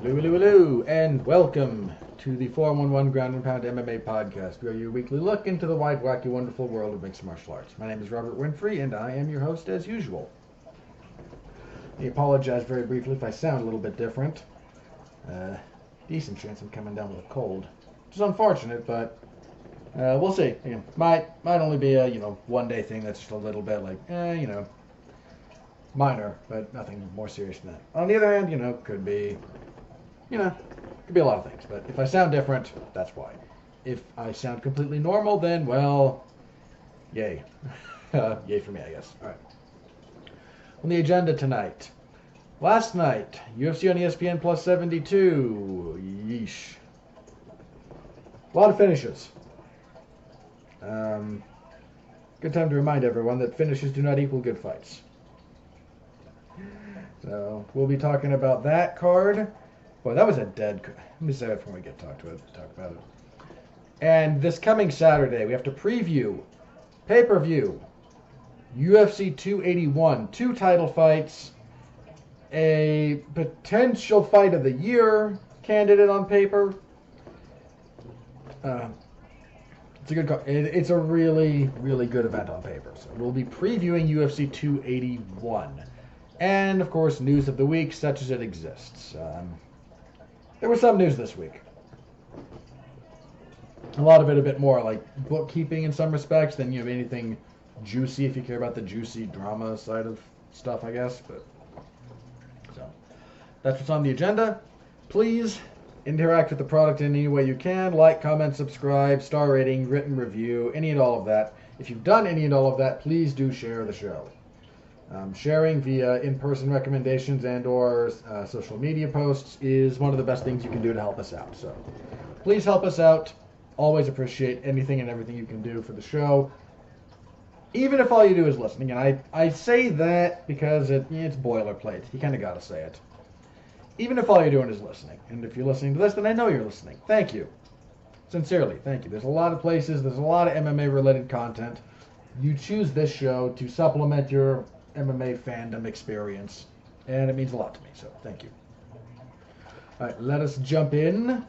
Hello, and welcome to the 411 Ground and Pound MMA podcast. We are your weekly look into the wide, wacky, wonderful world of mixed martial arts. My name is Robert Winfree, and I am your host as usual. I apologize very briefly if I sound a little bit different. Decent chance I'm coming down with a cold, which is unfortunate, but we'll see. Might only be a one day thing that's just a little bit like minor, but nothing more serious than that. On the other hand, could be could be a lot of things. But if I sound different, that's why. If I sound completely normal, then, well, yay. Yay for me, I guess. All right. On the agenda tonight. Last night, UFC on ESPN plus 72. Yeesh. A lot of finishes. Good time to remind everyone that finishes do not equal good fights. So, we'll be talking about that card. Boy, that was a dead... Let me say it before we get talk about it. And this coming Saturday, we have to preview, pay-per-view, UFC 281, 2 title fights, a potential fight of the year candidate on paper. It's a good card. It's a really, really good event on paper. So we'll be previewing UFC 281. And, of course, news of the week, such as it exists. There was some news this week. A lot of it a bit more like bookkeeping in some respects than anything juicy, if you care about the juicy drama side of stuff, I guess. But so that's what's on the agenda. Please interact with the product in any way you can. Like, comment, subscribe, star rating, written review, any and all of that. If you've done any and all of that, please do share the show. Sharing via in-person recommendations and or social media posts is one of the best things you can do to help us out. So please help us out. Always appreciate anything and everything you can do for the show. Even if all you do is listening. And I say that because it's boilerplate. You kind of got to say it. Even if all you're doing is listening. And if you're listening to this, then I know you're listening. Thank you. Sincerely, thank you. There's a lot of places. There's a lot of MMA-related content. You choose this show to supplement your MMA fandom experience, and it means a lot to me, so thank you. All right, let us jump in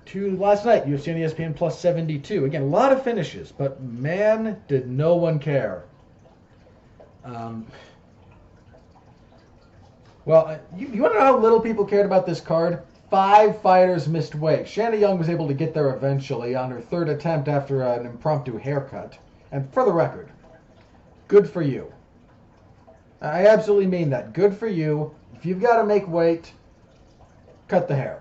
to last night, UFC on ESPN plus 72. Again, a lot of finishes, but man, did no one care. Well, you want to know how little people cared about this card? 5 fighters missed weight. Shanna Young was able to get there eventually on her 3rd attempt after an impromptu haircut. And for the record, good for you. I absolutely mean that. Good for you. If you've got to make weight, cut the hair.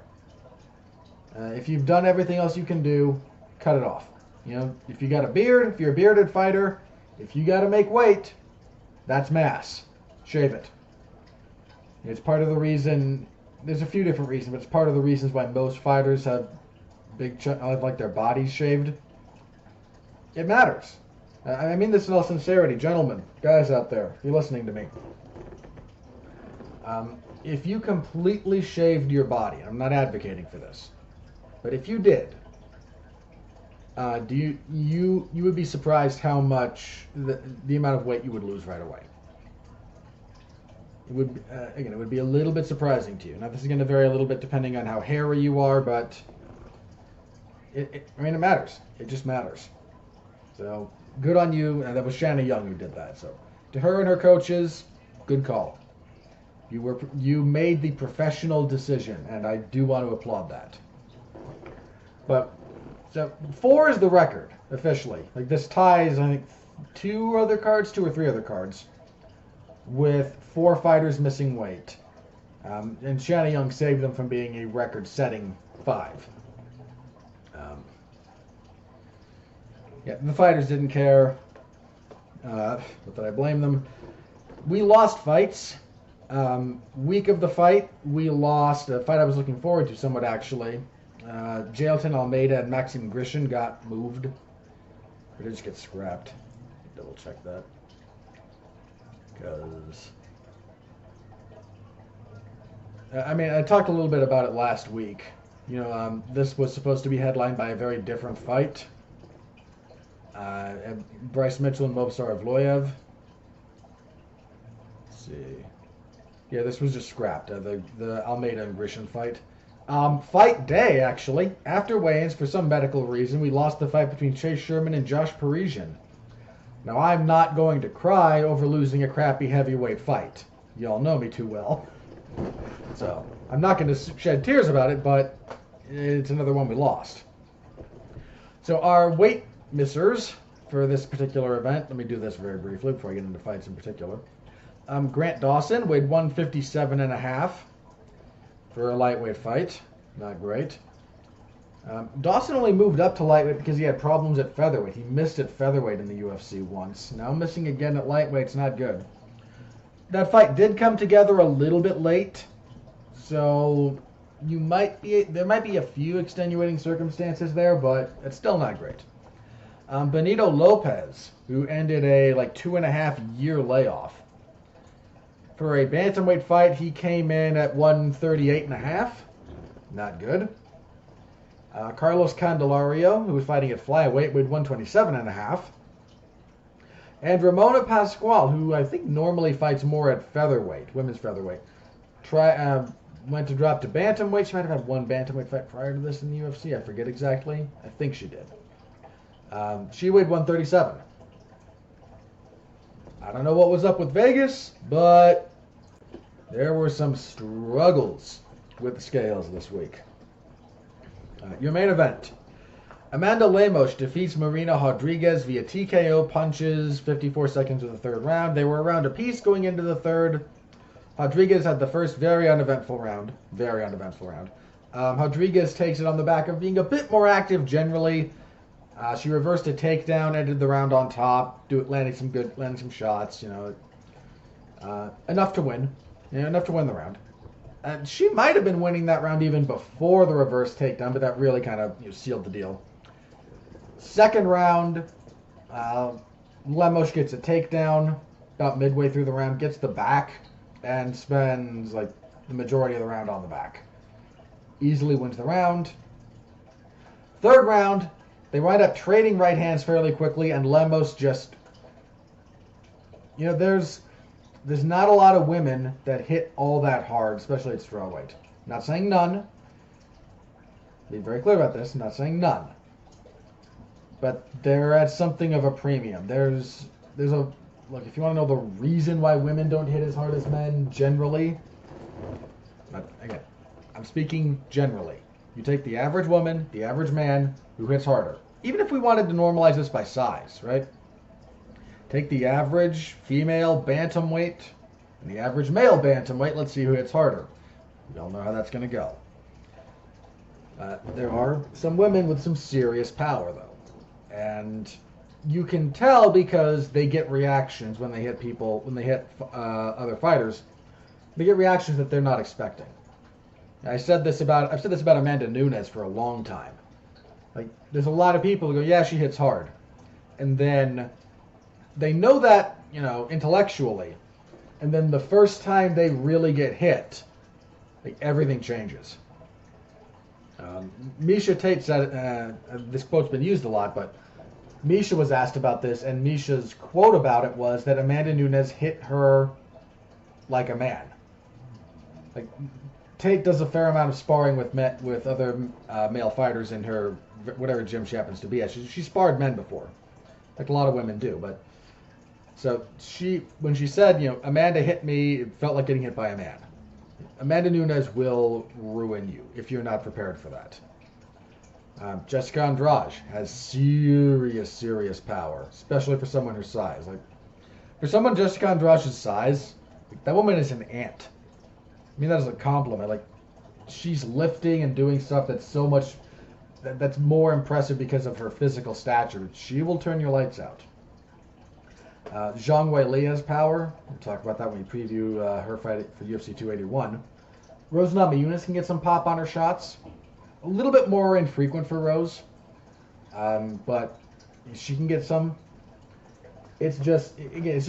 If you've done everything else you can do, cut it off. If you got a beard, if you're a bearded fighter, if you got to make weight, that's mass. Shave it. It's part of the reason. There's a few different reasons, but it's part of the reasons why most fighters have like their bodies shaved. It matters. I mean this in all sincerity. Gentlemen, guys out there, if you're listening to me. If you completely shaved your body, I'm not advocating for this, but if you did, you would be surprised how much the amount of weight you would lose right away. It would be a little bit surprising to you. Now this is going to vary a little bit depending on how hairy you are, but it matters. It just matters. So good on you. That was Shanna Young who did that. So to her and her coaches, good call. You made the professional decision, and I do want to applaud that. But so 4 is the record officially. Like this ties, I think, 2 or 3 other cards with 4 fighters missing weight, and Shanna Young saved them from being a record-setting 5. The fighters didn't care. But I blame them. We lost fights. Week of the fight, we lost a fight I was looking forward to somewhat, actually. Jailton Almeida and Maxim Grishin got moved. Or did it just get scrapped? Double check that. Because... I talked a little bit about it last week. This was supposed to be headlined by a very different fight. Bryce Mitchell and Movsar Evloev. Let's see. Yeah, this was just scrapped. The Almeida and Grisham fight. Fight day, actually. After weigh-ins, for some medical reason, we lost the fight between Chase Sherman and Josh Parisian. Now, I'm not going to cry over losing a crappy heavyweight fight. Y'all know me too well. So, I'm not going to shed tears about it, but it's another one we lost. So, our weight missers for this particular event, let me do this very briefly before I get into fights in particular. Grant Dawson weighed 157.5 for a lightweight fight. Not great. Dawson only moved up to lightweight because he had problems at featherweight. He missed at featherweight in the UFC once. Now missing again at lightweight's not good. That fight did come together a little bit late, so there might be a few extenuating circumstances there, but it's still not great. Benito Lopez, who ended a 2.5-year layoff. For a bantamweight fight, he came in at 138.5. Not good. Carlos Candelario, who was fighting at flyweight, weighed 127.5. And Ramona Pascual, who I think normally fights more at featherweight, women's featherweight, went to drop to bantamweight. She might have had one bantamweight fight prior to this in the UFC. I forget exactly. I think she did. She weighed 137. I don't know what was up with Vegas, but there were some struggles with the scales this week. Your main event. Amanda Lemos defeats Marina Rodriguez via TKO punches, 54 seconds of the third round. They were a round apiece going into the third. Rodriguez had the first very uneventful round. Rodriguez takes it on the back of being a bit more active generally. She reversed a takedown, ended the round on top, landing some shots, enough to win the round. And she might have been winning that round even before the reverse takedown, but that really kind of sealed the deal. Second round, Lemos gets a takedown about midway through the round, gets the back, and spends the majority of the round on the back. Easily wins the round. Third round, they wind up trading right hands fairly quickly, and Lemos just, there's not a lot of women that hit all that hard, especially at strawweight. Not saying none. Be very clear about this. Not saying none. But they're at something of a premium. There's a look. If you want to know the reason why women don't hit as hard as men generally, but again, I'm speaking generally. You take the average woman, the average man who hits harder. Even if we wanted to normalize this by size, right? Take the average female bantamweight and the average male bantamweight. Let's see who hits harder. We all know how that's going to go. There are some women with some serious power, though. And you can tell because they get reactions when they hit other fighters. They get reactions that they're not expecting. I've said this about Amanda Nunes for a long time. There's a lot of people who go, yeah, she hits hard. And then they know that, intellectually. And then the first time they really get hit, everything changes. Misha Tate said, this quote's been used a lot, but Misha was asked about this, and Misha's quote about it was that Amanda Nunes hit her like a man. Tate does a fair amount of sparring with other male fighters in her whatever gym she happens to be at. She sparred men before, like a lot of women do. But so when she said, Amanda hit me, it felt like getting hit by a man. Amanda Nunes will ruin you if you're not prepared for that. Jessica Andrade has serious power, especially for someone her size. For someone Jessica Andrade's size, that woman is an ant. I mean that as a compliment. She's lifting and doing stuff that's more impressive because of her physical stature. She will turn your lights out. Zhang Weili's power. We'll talk about that when we preview her fight for UFC 281. Rose Namajunas can get some pop on her shots. A little bit more infrequent for Rose, but she can get some. It's just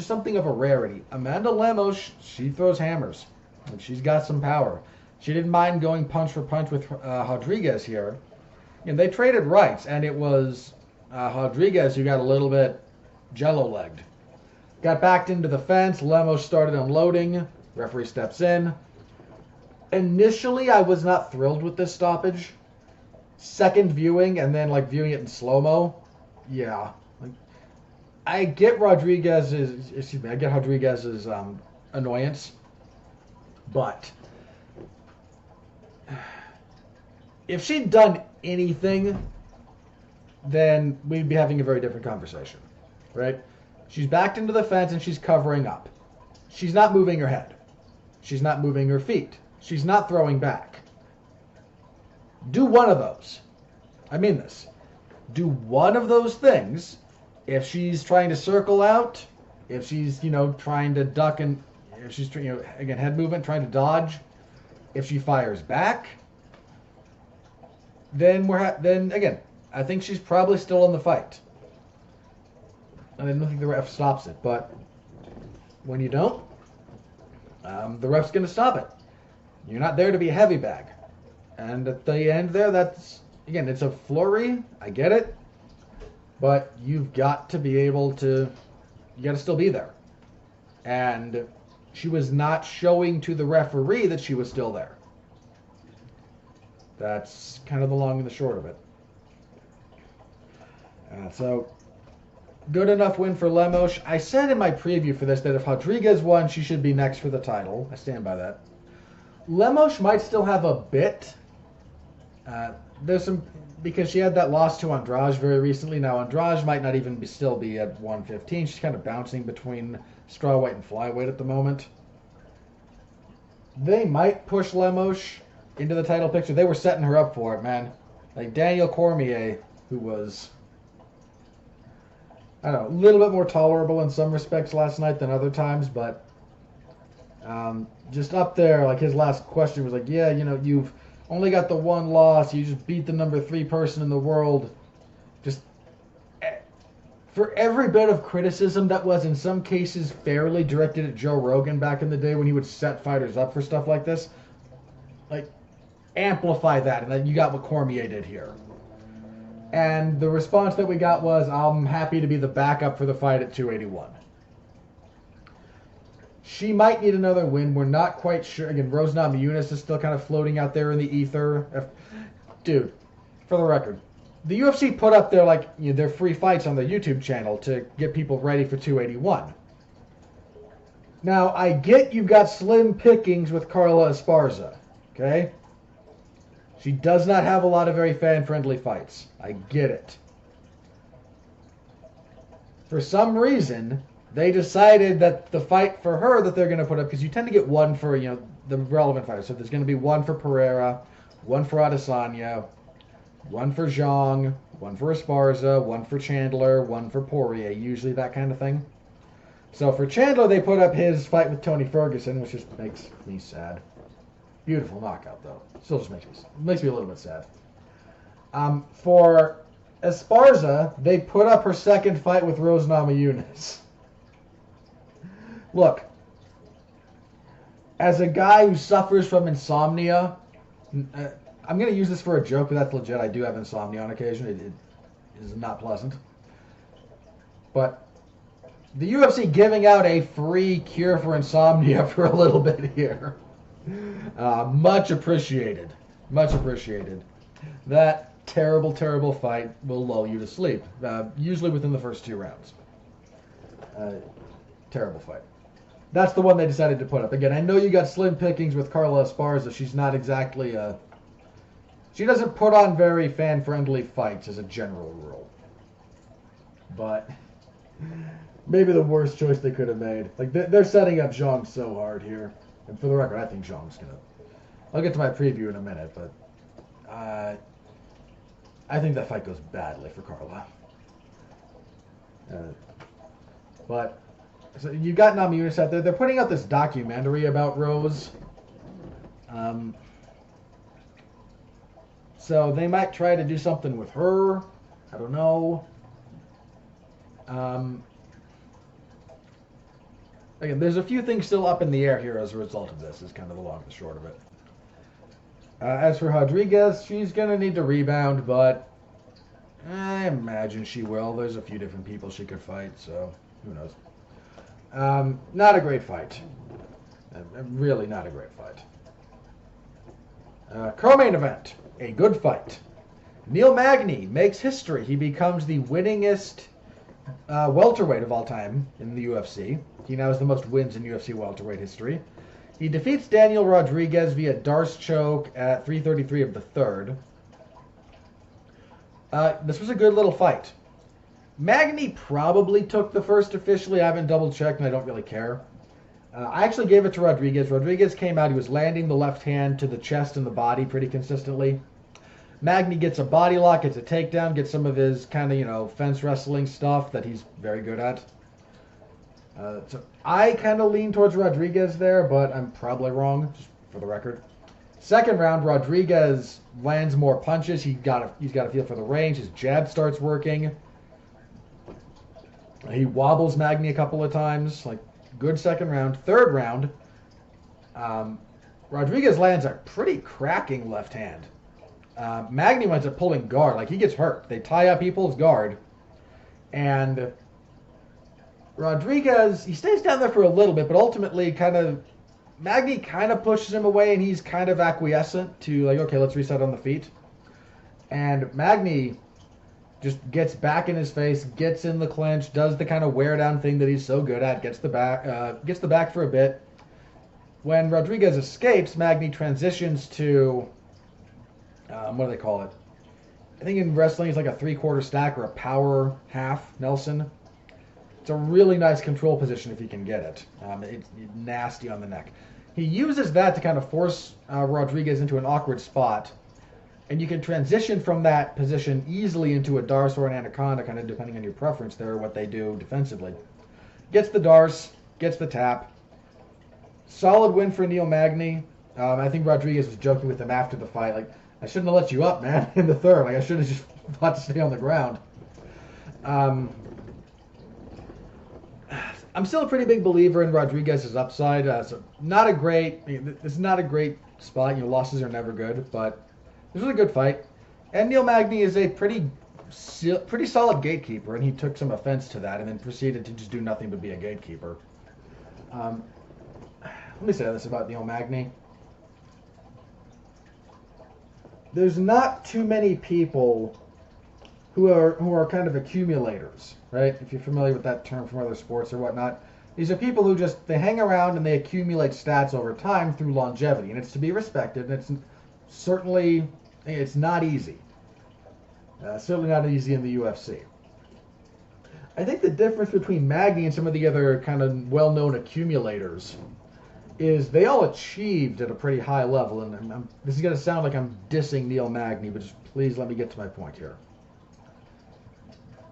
something of a rarity. Amanda Lemos, she throws hammers. She's got some power. She didn't mind going punch for punch with Rodriguez here. And they traded rights, and it was Rodriguez who got a little bit jello-legged. Got backed into the fence. Lemos started unloading. Referee steps in. Initially, I was not thrilled with this stoppage. Second viewing, and then like viewing it in slow-mo, yeah. Like, I get Rodriguez's annoyance, but if she'd done anything, then we'd be having a very different conversation, right? She's backed into the fence and she's covering up. She's not moving her head. She's not moving her feet. She's not throwing back. Do one of those. I mean this. Do one of those things. If she's trying to circle out, if she's, trying to duck, and if she's, again, head movement, trying to dodge, if she fires back, then again, I think she's probably still in the fight. And I don't think the ref stops it, but when you don't, the ref's going to stop it. You're not there to be a heavy bag. And at the end there, again, it's a flurry. I get it. But you've got to be able to, you got to still be there. And she was not showing to the referee that she was still there. That's kind of the long and the short of it. So, good enough win for Lemos. I said in my preview for this that if Rodriguez won, she should be next for the title. I stand by that. Lemos might still have a bit. There's some, because she had that loss to Andrade very recently. Now Andrade might not even still be at 115. She's kind of bouncing between strawweight and flyweight at the moment. They might push Lemos into the title picture. They were setting her up for it, man. Like Daniel Cormier, who was, I don't know, a little bit more tolerable in some respects last night than other times, but just up there, like his last question was like, yeah, you've only got the one loss. You just beat the number 3 person in the world. Just for every bit of criticism that was in some cases fairly directed at Joe Rogan back in the day when he would set fighters up for stuff like this, like amplify that, and then you got what Cormier did here. And the response that we got was, I'm happy to be the backup for the fight at 281. She might need another win. We're not quite sure. Again, Rose Namajunas is still kind of floating out there in the ether. Dude, for the record, the UFC put up their free fights on their YouTube channel to get people ready for 281. Now, I get you've got slim pickings with Carla Esparza, okay? She does not have a lot of very fan-friendly fights. I get it. For some reason, they decided that the fight for her that they're going to put up, because you tend to get one for, the relevant fighters. So there's going to be one for Pereira, one for Adesanya, one for Zhang, one for Esparza, one for Chandler, one for Poirier, usually that kind of thing. So for Chandler, they put up his fight with Tony Ferguson, which just makes me sad. Beautiful knockout, though. Still just makes me a little bit sad. For Esparza, they put up her second fight with Rose Namajunas. Look, as a guy who suffers from insomnia, I'm going to use this for a joke, but that's legit. I do have insomnia on occasion. It is not pleasant. But the UFC giving out a free cure for insomnia for a little bit here. Much appreciated. Much appreciated. That terrible, terrible fight will lull you to sleep, usually within the first 2 rounds. Terrible fight. That's the one they decided to put up. Again, I know you got slim pickings with Carla Esparza. She's not exactly she doesn't put on very fan-friendly fights as a general rule. But maybe the worst choice they could have made. Like, they're setting up Zhang so hard here. And for the record, I think Zhang's going to... I'll get to my preview in a minute, but I think that fight goes badly for Carla. But... So you got Namajunas out there. They're putting out this documentary about Rose. So they might try to do something with her. I don't know. Again, there's a few things still up in the air here as a result of this, is kind of the long and short of it. As for Rodriguez, she's going to need to rebound, but I imagine she will. There's a few different people she could fight, so who knows. Not a great fight. Really not a great fight. Co-main event, a good fight. Neil Magny makes history. He becomes the winningest welterweight of all time in the UFC. He now has the most wins in UFC welterweight history. He defeats Daniel Rodriguez via Darce choke at 3:33 of the third. This was a good little fight. Magny probably took the first officially. I haven't double checked and I don't really care. I actually gave it to Rodriguez. Rodriguez came out. He was landing the left hand to the chest and the body pretty consistently. Magny gets a body lock, gets a takedown, gets some of his kind of, fence wrestling stuff that he's very good at. So I kind of lean towards Rodriguez there, but I'm probably wrong, just for the record. Second round, Rodriguez lands more punches. He's got a feel for the range. His jab starts working. He wobbles Magny a couple of times. Good second round. Third round, Rodriguez lands a pretty cracking left hand. Magny winds up pulling guard. He gets hurt. They tie up, he pulls guard. And Rodriguez, he stays down there for a little bit, but ultimately Magny kind of pushes him away, and he's kind of acquiescent to okay, let's reset on the feet. And Magny just gets back in his face, gets in the clinch, does the kind of wear down thing that he's so good at, gets the back for a bit. When Rodriguez escapes, Magny transitions to what do they call it? I think in wrestling it's like a 3/4 stack or a power half Nelson. It's a really nice control position if you can get it. It's nasty on the neck. He uses that to kind of force Rodriguez into an awkward spot, and you can transition from that position easily into a Darce or an Anaconda, kind of depending on your preference there, what they do defensively. Gets the Darce, gets the tap. Solid win for Neil Magny. I think Rodriguez was joking with him after the fight, I shouldn't have let you up, man, in the third. I should have just thought to stay on the ground. I'm still a pretty big believer in Rodriguez's upside. So this is not a great spot. Losses are never good, but it was a really good fight. And Neil Magny is a pretty solid gatekeeper, and he took some offense to that and then proceeded to just do nothing but be a gatekeeper. Let me say this about Neil Magny. There's not too many people who are kind of accumulators, right? If you're familiar with that term from other sports or whatnot, these are people who they hang around and they accumulate stats over time through longevity, and it's to be respected. And it's not easy. Certainly not easy in the UFC. I think the difference between Magny and some of the other kind of well-known accumulators is they all achieved at a pretty high level, and this is going to sound like I'm dissing Neil Magny, but just please let me get to my point here.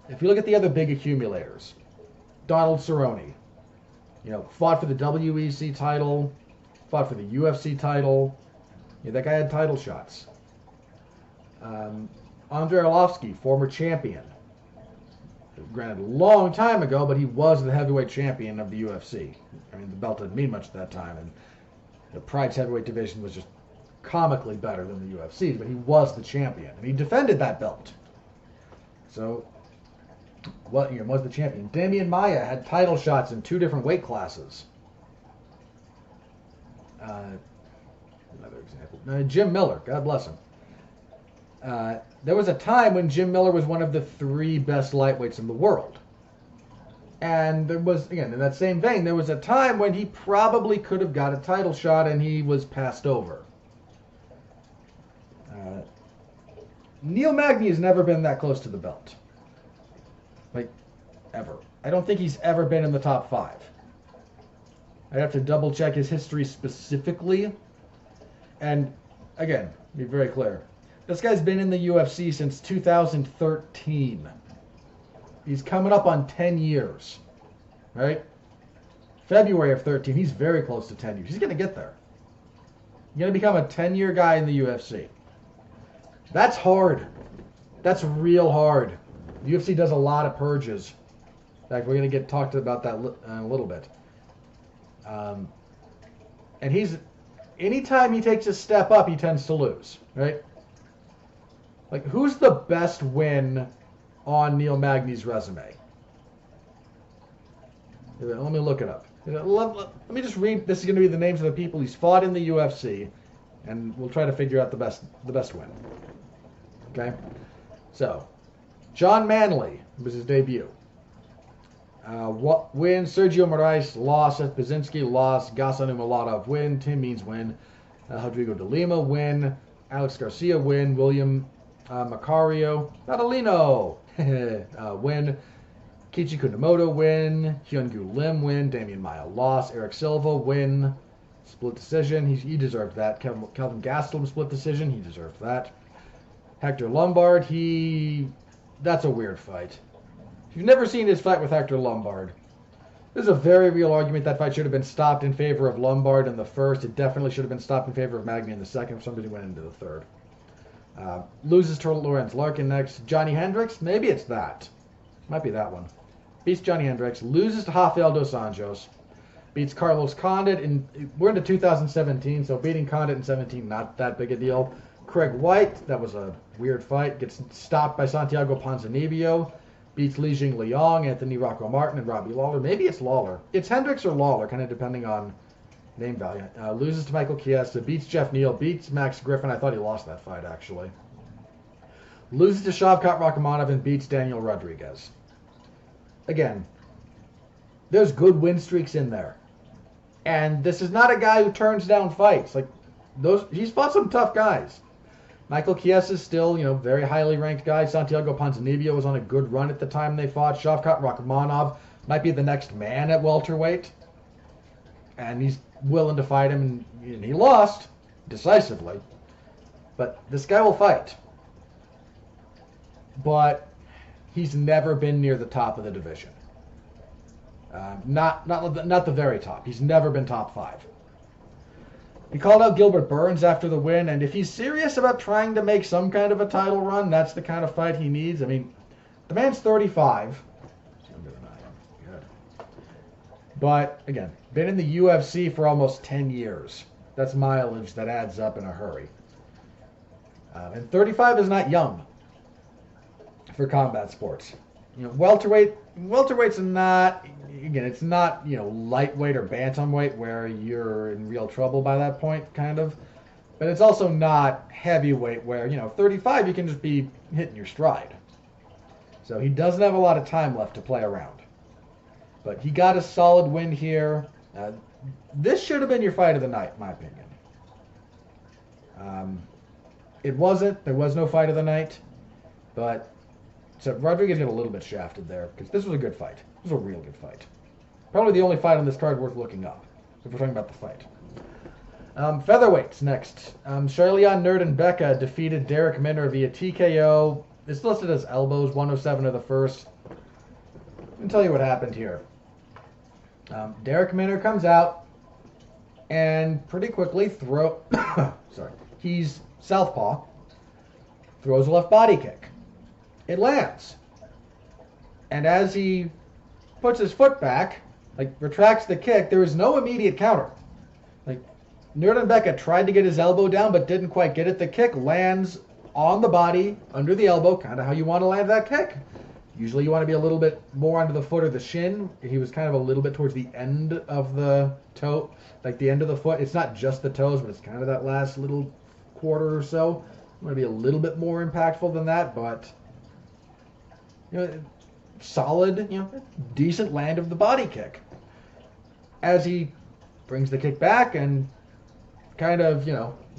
If you look at the other big accumulators, Donald Cerrone, fought for the WEC title, fought for the UFC title. That guy had title shots. Andrei Arlovsky, former champion. Granted, a long time ago, but he was the heavyweight champion of the UFC. The belt didn't mean much at that time, and the Pride's heavyweight division was just comically better than the UFC, but he was the champion, and he defended that belt. So, was the champion. Damian Maia had title shots in 2 different weight classes. Another example. Jim Miller, God bless him. There was a time when Jim Miller was one of the 3 best lightweights in the world. And there was, again, in that same vein, there was a time when he probably could have got a title shot and he was passed over. Neil Magny has never been that close to the belt. Ever. I don't think he's ever been in the top 5. I'd have to double check his history specifically. And, again, be very clear. This guy's been in the UFC since 2013. He's coming up on 10 years, right? February of 13. He's very close to 10 years. He's going to get there. He's going to become a 10-year guy in the UFC. That's hard. That's real hard. The UFC does a lot of purges. In fact, we're going to get talked about that in a little bit. And anytime he takes a step up, he tends to lose, right? Who's the best win on Neil Magny's resume? Let me look it up. Let me just read. This is going to be the names of the people he's fought in the UFC, and we'll try to figure out the best win. Okay, so John Manley was his debut. Win. Sergio Moraes loss. Seth Baczynski loss. Gasanu Mulatov win. Tim Means win. Rodrigo de Lima win. Alex Garcia win. William Macario Natalino win. Kichi Kunamoto win. Hyungu Lim win. Damian Maia loss. Eric Silva win. Split decision. He deserved that. Kelvin Gastelum split decision. He deserved that. Hector Lombard. That's a weird fight. If you've never seen his fight with Hector Lombard, there's a very real argument that fight should have been stopped in favor of Lombard in the first. It definitely should have been stopped in favor of Magny in the second. Somebody went into the third. Loses to Lorenz Larkin next. Johnny Hendricks, maybe it's that. Might be that one. Beats Johnny Hendricks. Loses to Rafael dos Anjos. Beats Carlos Condit. We're into 2017, so beating Condit in 17, not that big a deal. Craig White, that was a weird fight. Gets stopped by Santiago Ponzinibbio. Beats Li Jing Liang, Anthony Rocco Martin, and Robbie Lawler. Maybe it's Lawler. It's Hendricks or Lawler, kind of depending on name value. Loses to Michael Chiesa. Beats Jeff Neal. Beats Max Griffin. I thought he lost that fight, actually. Loses to Shavkat Rakhmonov and beats Daniel Rodriguez. Again, there's good win streaks in there. And this is not a guy who turns down fights. He's fought some tough guys. Michael Chiesa is still, very highly ranked guy. Santiago Ponzinibbio was on a good run at the time they fought. Shavkat Rakhmonov might be the next man at welterweight. And he's willing to fight him, and he lost decisively. But this guy will fight. But he's never been near the top of the division. Not the very top. He's never been top 5. He called out Gilbert Burns after the win, and if he's serious about trying to make some kind of a title run, that's the kind of fight he needs. I mean, the man's 35. Younger than I am. Good. But, again, been in the UFC for almost 10 years. That's mileage that adds up in a hurry. And 35 is not young for combat sports. Welterweight's not, again, it's not, lightweight or bantamweight where you're in real trouble by that point, kind of. But it's also not heavyweight where, 35 you can just be hitting your stride. So he doesn't have a lot of time left to play around. But he got a solid win here. This should have been your fight of the night, in my opinion. It wasn't. There was no fight of the night. But so Rodriguez got a little bit shafted there because this was a good fight. This was a real good fight. Probably the only fight on this card worth looking up if we're talking about the fight. Featherweights next. Charlian Nerdenbecka defeated Derek Minner via TKO. It's listed as elbows, 107 of the first. Let me tell you what happened here. Derek Minner comes out and pretty quickly he's southpaw, throws a left body kick. It lands. And as he puts his foot back, retracts the kick, there is no immediate counter. Nerdenbecka tried to get his elbow down but didn't quite get it. The kick lands on the body, under the elbow, kind of how you want to land that kick. Usually you want to be a little bit more onto the foot or the shin. He was kind of a little bit towards the end of the toe, the end of the foot. It's not just the toes, but it's kind of that last little quarter or so. You want to be a little bit more impactful than that, but solid, decent land of the body kick. As he brings the kick back and kind of,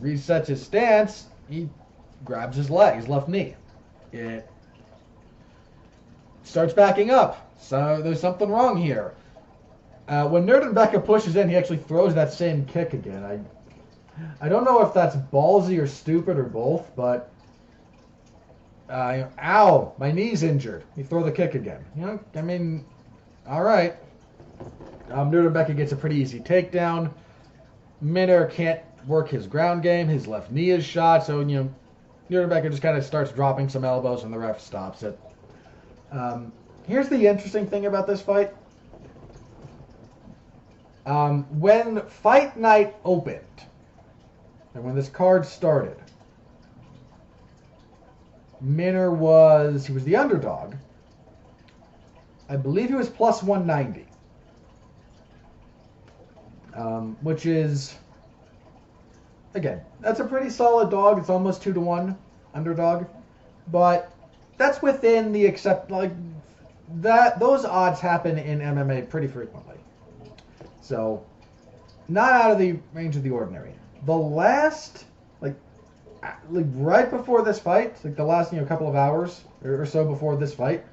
resets his stance, he grabs his leg, his left knee. It starts backing up. So there's something wrong here. When Nerdenbecka pushes in, he actually throws that same kick again. I don't know if that's ballsy or stupid or both, but ow, my knee's injured. You throw the kick again. All right. Nerdenbecka gets a pretty easy takedown. Minner can't work his ground game. His left knee is shot, so Nerdenbecka just kind of starts dropping some elbows, and the ref stops it. Here's the interesting thing about this fight. When Fight Night opened, and when this card started, Minner was the underdog. I believe he was plus 190. which is, again, that's a pretty solid dog. It's almost 2-1 underdog, but that's within the those odds happen in MMA pretty frequently. So, not out of the range of the ordinary. The last, like right before this fight, like the last couple of hours or so before this fight,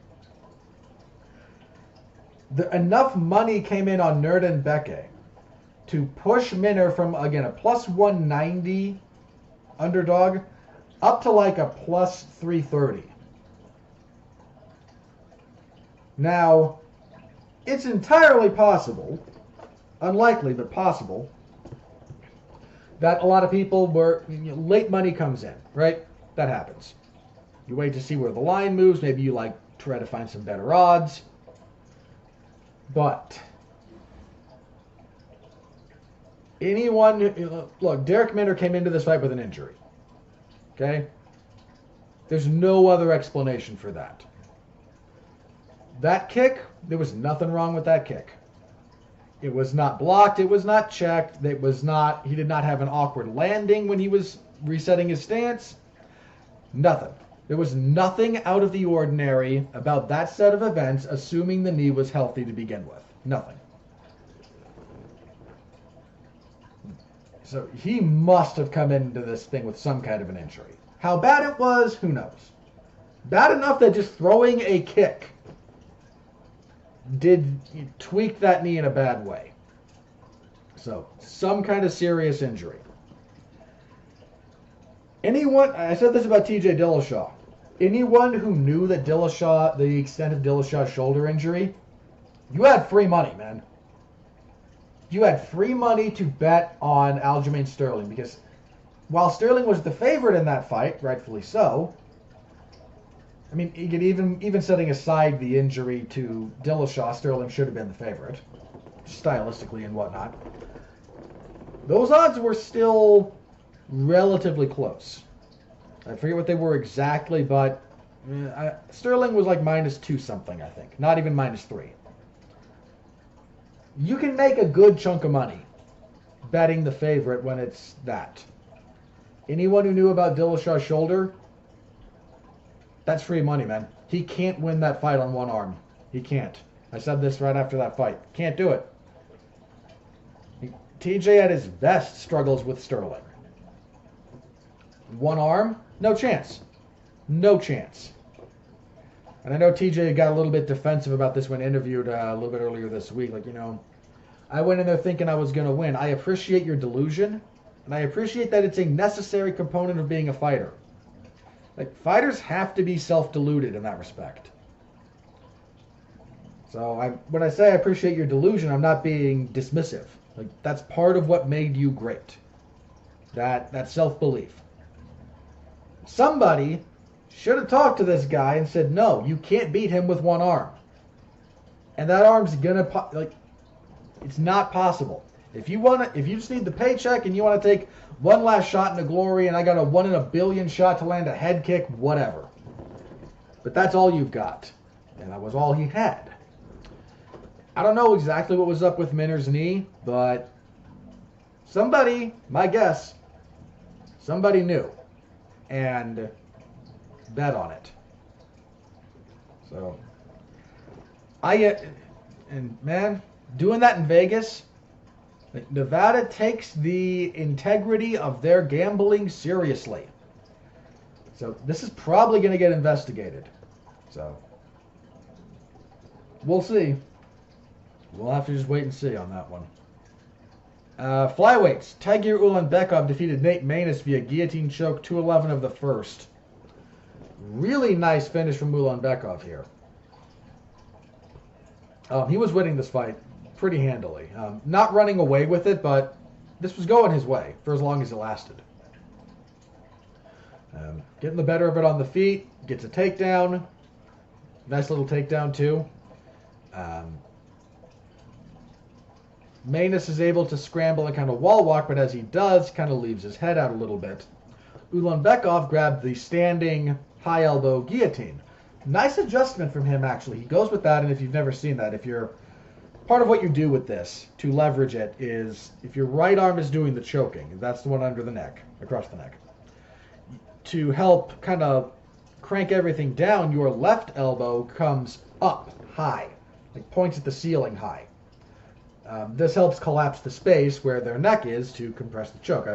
enough money came in on Nerd and Becke to push Minner from, again, a plus 190 underdog up to like a plus 330. Now, it's entirely possible, unlikely but possible, that a lot of people were, late money comes in, right? That happens. You wait to see where the line moves. Maybe you try to find some better odds. But look, Derek Minner came into this fight with an injury. Okay? There's no other explanation for that. That kick, there was nothing wrong with that kick. It was not blocked. It was not checked. He did not have an awkward landing when he was resetting his stance. Nothing. There was nothing out of the ordinary about that set of events, assuming the knee was healthy to begin with. Nothing. So he must have come into this thing with some kind of an injury. How bad it was, who knows? Bad enough that just throwing a kick did tweak that knee in a bad way. So, some kind of serious injury. I said this about TJ Dillashaw. Anyone who knew that the extent of Dillashaw's shoulder injury, you had free money, man. You had free money to bet on Aljamain Sterling, because while Sterling was the favorite in that fight, rightfully so, I mean, even setting aside the injury to Dillashaw, Sterling should have been the favorite, stylistically and whatnot. Those odds were still relatively close. I forget what they were exactly, but Sterling was like -2 something, I think. Not even -3. You can make a good chunk of money betting the favorite when it's that. Anyone who knew about Dillashaw's shoulder, that's free money, man. He can't win that fight on one arm. He can't. I said this right after that fight. Can't do it. TJ at his best struggles with Sterling. One arm, no chance. No chance. And I know TJ got a little bit defensive about this when interviewed a little bit earlier this week. I went in there thinking I was going to win. I appreciate your delusion, and I appreciate that it's a necessary component of being a fighter. Fighters have to be self-deluded in that respect. So when I say I appreciate your delusion, I'm not being dismissive. That's part of what made you great. That self-belief. Somebody should have talked to this guy and said, no, you can't beat him with one arm. And that arm's gonna, it's not possible. If you just need the paycheck and you want to take one last shot into glory, and I got a 1 in a billion shot to land a head kick, whatever. But that's all you've got. And that was all he had. I don't know exactly what was up with Minner's knee, but somebody, my guess, somebody knew and bet on it. So, man, doing that in Vegas, Nevada takes the integrity of their gambling seriously. So this is probably going to get investigated. So we'll see. We'll have to just wait and see on that one. Flyweights. Tagir Ulanbekov defeated Nate Maness via guillotine choke, 2:11 of the first. Really nice finish from Ulanbekov here. He was winning this fight pretty handily. Not running away with it, but this was going his way for as long as it lasted. Getting the better of it on the feet. Gets a takedown. Nice little takedown, too. Maness is able to scramble and kind of wall walk, but as he does, kind of leaves his head out a little bit. Ulanbekov grabbed the standing high elbow guillotine. Nice adjustment from him, actually. He goes with that, and if you've never seen that, if you're part of what you do with this to leverage it is if your right arm is doing the choking, that's the one under the neck, across the neck, to help kind of crank everything down, your left elbow comes up high, like points at the ceiling high. This helps collapse the space where their neck is to compress the choke.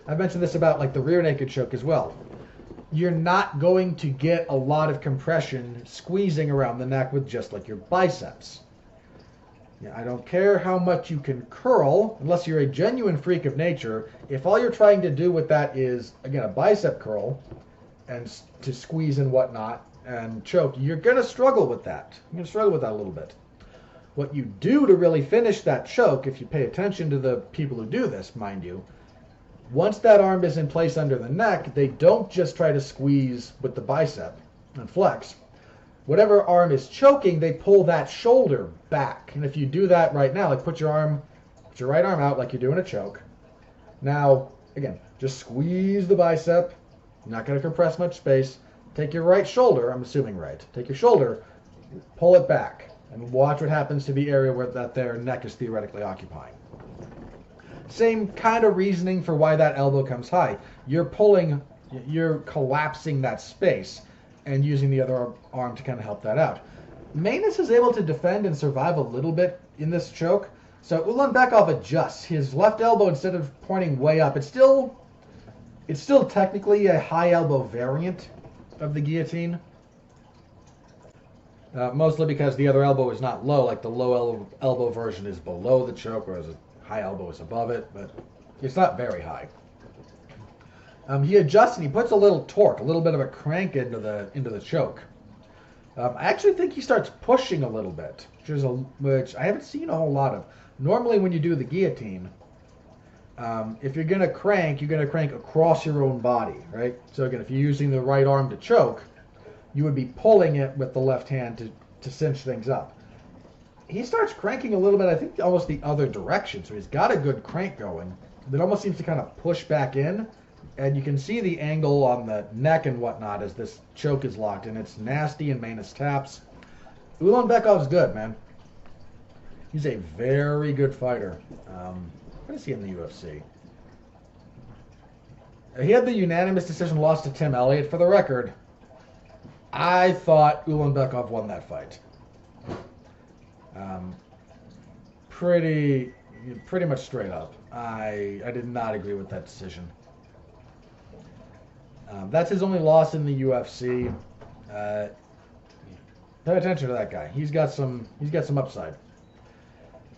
I've mentioned this about like the rear naked choke as well. You're not going to get a lot of compression squeezing around the neck with just like your biceps. Yeah, I don't care how much you can curl, unless you're a genuine freak of nature. If all you're trying to do with that is, again, a bicep curl, and to squeeze and whatnot, and choke, you're going to struggle with that. You're going to struggle with that a little bit. What you do to really finish that choke, if you pay attention to the people who do this, mind you, once that arm is in place under the neck, they don't just try to squeeze with the bicep and flex. Whatever arm is choking, they pull that shoulder back. And if you do that right now, like put your right arm out like you're doing a choke. Now, again, just squeeze the bicep. You're not going to compress much space. Take your right shoulder, I'm assuming right. Take your shoulder, pull it back, and watch what happens to the area where their neck is theoretically occupying. Same kind of reasoning for why that elbow comes high. You're collapsing that space and using the other arm to kind of help that out. Manus is able to defend and survive a little bit in this choke. So Ulanbekov adjusts. His left elbow, instead of pointing way up, it's still technically a high elbow variant of the guillotine. Mostly because the other elbow is not low, like the low elbow version is below the choke, whereas a high elbow is above it, but it's not very high. He adjusts and he puts a little torque, a little bit of a crank into the choke. I actually think he starts pushing a little bit, which I haven't seen a whole lot of. Normally when you do the guillotine, if you're going to crank, you're going to crank across your own body, right? So again, if you're using the right arm to choke, you would be pulling it with the left hand to cinch things up. He starts cranking a little bit, I think almost the other direction. So he's got a good crank going. It almost seems to kind of push back in. And you can see the angle on the neck and whatnot as this choke is locked in. It's nasty and Manus taps. Ulanbekov's good, man. He's a very good fighter. What is he in the UFC? He had the unanimous decision loss to Tim Elliott. For the record, I thought Ulanbekov won that fight. Pretty much straight up. I did not agree with that decision. That's his only loss in the UFC. Pay attention to that guy. He's got some upside.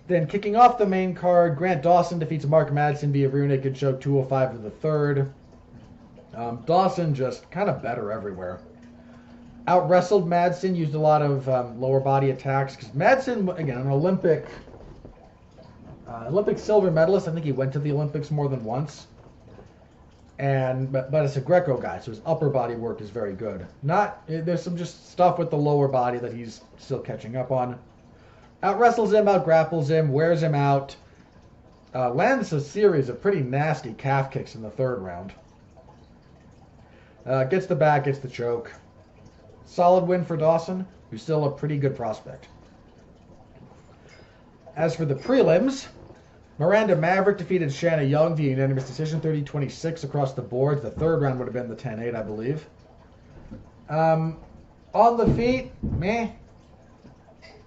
Then kicking off the main card, Grant Dawson defeats Mark Madsen via rear naked choke 205 to the third. Dawson just kind of better everywhere. Out wrestled Madsen, used a lot of lower body attacks because Madsen, again, an Olympic silver medalist. I think he went to the Olympics more than once. But it's a Greco guy, so his upper body work is very good. There's some just stuff with the lower body that he's still catching up on. Out wrestles him, out grapples him, wears him out. Lands a series of pretty nasty calf kicks in the third round. Gets the back, gets the choke. Solid win for Dawson, who's still a pretty good prospect. As for the prelims, Miranda Maverick defeated Shanna Young via unanimous decision 30-26 across the board. The third round would have been the 10-8, I believe. On the feet, meh.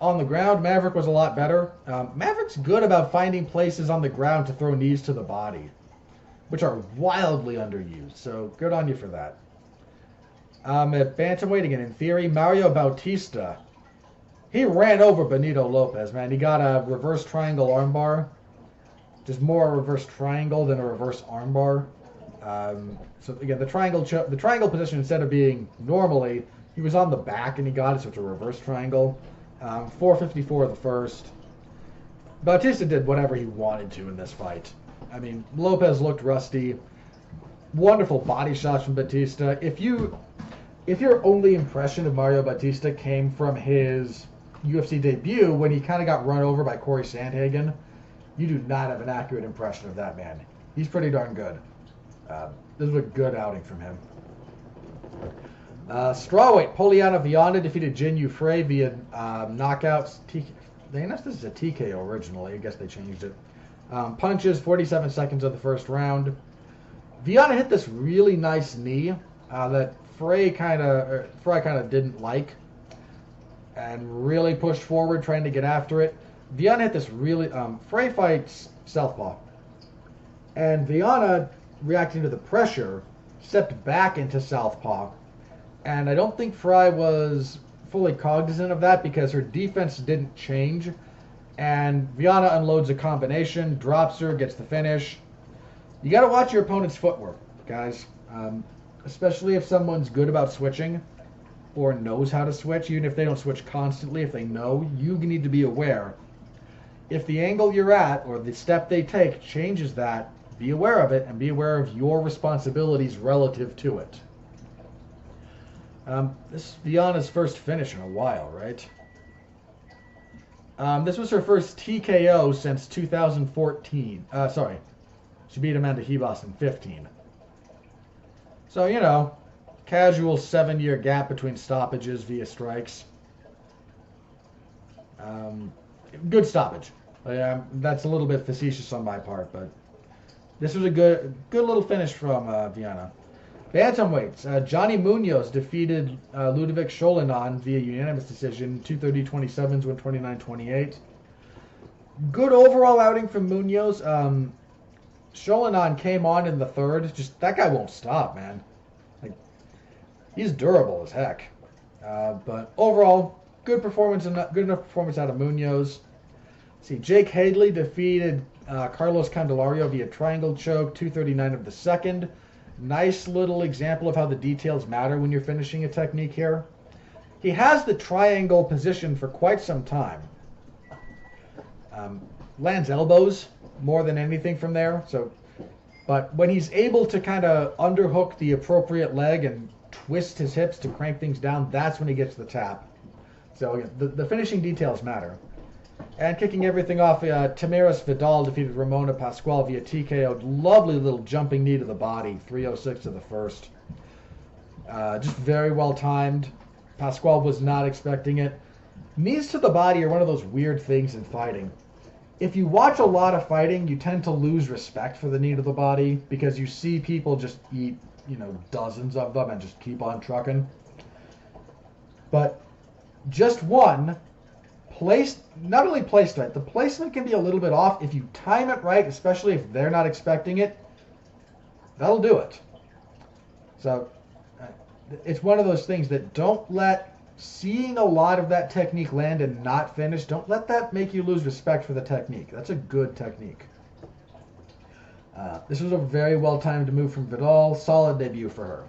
On the ground, Maverick was a lot better. Maverick's good about finding places on the ground to throw knees to the body, which are wildly underused, so good on you for that. At bantamweight, again, in theory, Mario Bautista, he ran over Benito Lopez, man. He got a reverse triangle armbar. Just more a reverse triangle than a reverse armbar. So again, the triangle position, instead of being normally, he was on the back and he got it, so it's a reverse triangle. 454 the first. Bautista did whatever he wanted to in this fight. I mean, Lopez looked rusty. Wonderful body shots from Bautista. If your only impression of Mario Bautista came from his UFC debut when he kind of got run over by Corey Sandhagen, you do not have an accurate impression of that man. He's pretty darn good. This was a good outing from him. Strawweight, Poliana Viana defeated Jin Yu Frey via knockouts. They announced this as a TKO originally. I guess they changed it. Punches, 47 seconds of the first round. Viana hit this really nice knee that Frey kind of didn't like, and really pushed forward trying to get after it. Viana hit this really. Frey fights southpaw, and Viana, reacting to the pressure, stepped back into southpaw, and I don't think Frey was fully cognizant of that because her defense didn't change, and Viana unloads a combination, drops her, gets the finish. You got to watch your opponent's footwork, guys, especially if someone's good about switching or knows how to switch. Even if they don't switch constantly, if they know, you need to be aware. If the angle you're at or the step they take changes that, be aware of it and be aware of your responsibilities relative to it. This is Viana's first finish in a while, right? This was her first TKO since 2014. She beat Amanda Ribas in 15. So, you know, casual 7-year gap between stoppages via strikes. Good stoppage. That's a little bit facetious on my part, but this was a good little finish from Viana. Bantamweights. Johnny Munoz defeated Ludovic Cholinan via unanimous decision. 230-27s, 129-28. Good overall outing from Munoz. Cholinan came on in the third. Just that guy won't stop, man. Like, he's durable as heck. But overall, good performance and good enough performance out of Munoz. See, Jake Hadley defeated Carlos Candelario via triangle choke, 239 of the second. Nice little example of how the details matter when you're finishing a technique here. He has the triangle position for quite some time. Lands elbows more than anything from there. But when he's able to kind of underhook the appropriate leg and twist his hips to crank things down, that's when he gets the tap. So again, the finishing details matter. And kicking everything off, Tamaris Vidal defeated Ramona Pascual via TKO. Lovely little jumping knee to the body, 306 to the first. Just very well timed. Pascual was not expecting it. Knees to the body are one of those weird things in fighting. If you watch a lot of fighting, you tend to lose respect for the knee to the body because you see people just eat, dozens of them and just keep on trucking. But just one, not only placed right, the placement can be a little bit off. If you time it right, especially if they're not expecting it, that'll do it. So it's one of those things that don't let seeing a lot of that technique land and not finish, don't let that make you lose respect for the technique. That's a good technique. This was a very well-timed move from Vidal. Solid debut for her.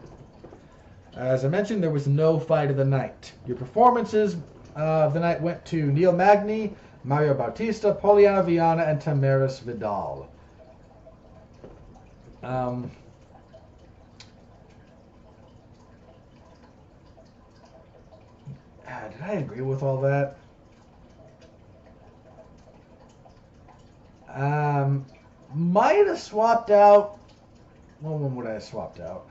As I mentioned, there was no fight of the night. Your performances of the night went to Neil Magny, Mario Bautista, Poliana Viana, and Tamaris Vidal. Did I agree with all that? Might have swapped out. Well, when would I have swapped out?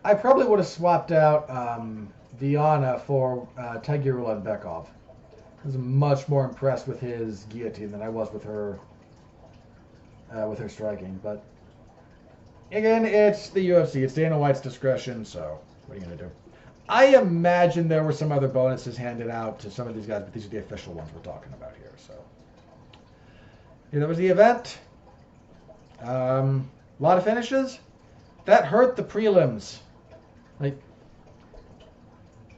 I probably would have swapped out Viana for Tagyarula Bekov. I was much more impressed with his guillotine than I was with her striking. But again, it's the UFC. It's Dana White's discretion. So what are you gonna do? I imagine there were some other bonuses handed out to some of these guys, but these are the official ones we're talking about here. So yeah, that was the event. A lot of finishes. That hurt the prelims. Like,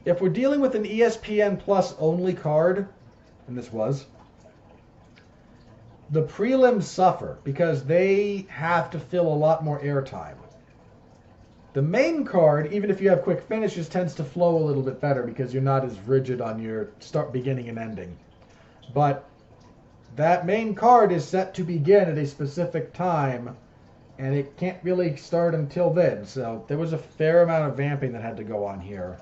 if we're dealing with an ESPN Plus only card, and this was, the prelims suffer because they have to fill a lot more airtime. The main card, even if you have quick finishes, tends to flow a little bit better because you're not as rigid on your start, beginning, and ending. But that main card is set to begin at a specific time, and it can't really start until then. So there was a fair amount of vamping that had to go on here.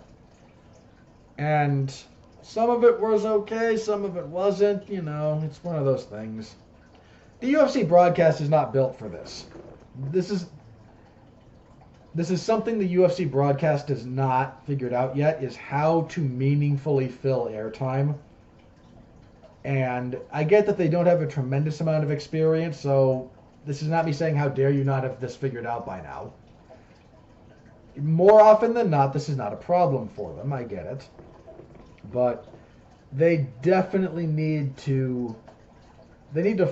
And some of it was okay, some of it wasn't. It's one of those things. The UFC broadcast is not built for this. This is something the UFC broadcast has not figured out yet, is how to meaningfully fill airtime. And I get that they don't have a tremendous amount of experience, so this is not me saying how dare you not have this figured out by now. More often than not, this is not a problem for them. I get it. But they definitely need to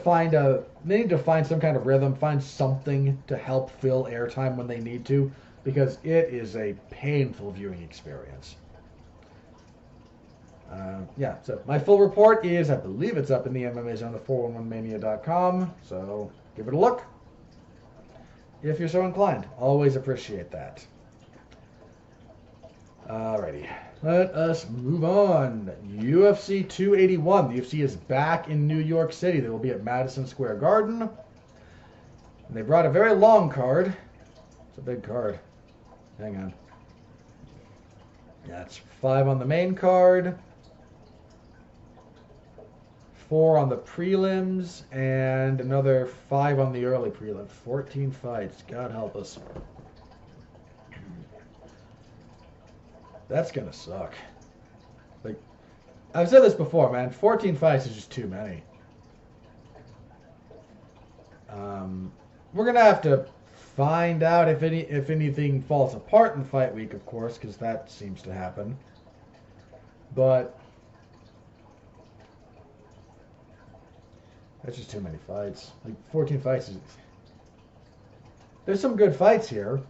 find some kind of rhythm, find something to help fill airtime when they need to, because it is a painful viewing experience. Yeah, so my full report is, I believe it's up in the MMA Zone at 411mania.com, so give it a look if you're so inclined. Always appreciate that. Alrighty, let us move on. UFC 281. The UFC is back in New York City. They will be at Madison Square Garden. And they brought a very long card. It's a big card. Hang on. That's 5 on the main card, 4 on the prelims, and another 5 on the early prelims. 14 fights. God help us. That's going to suck. Like, I've said this before, man. 14 fights is just too many. We're going to have to find out if anything falls apart in fight week, of course, because that seems to happen. But that's just too many fights. Like, 14 fights is... There's some good fights here.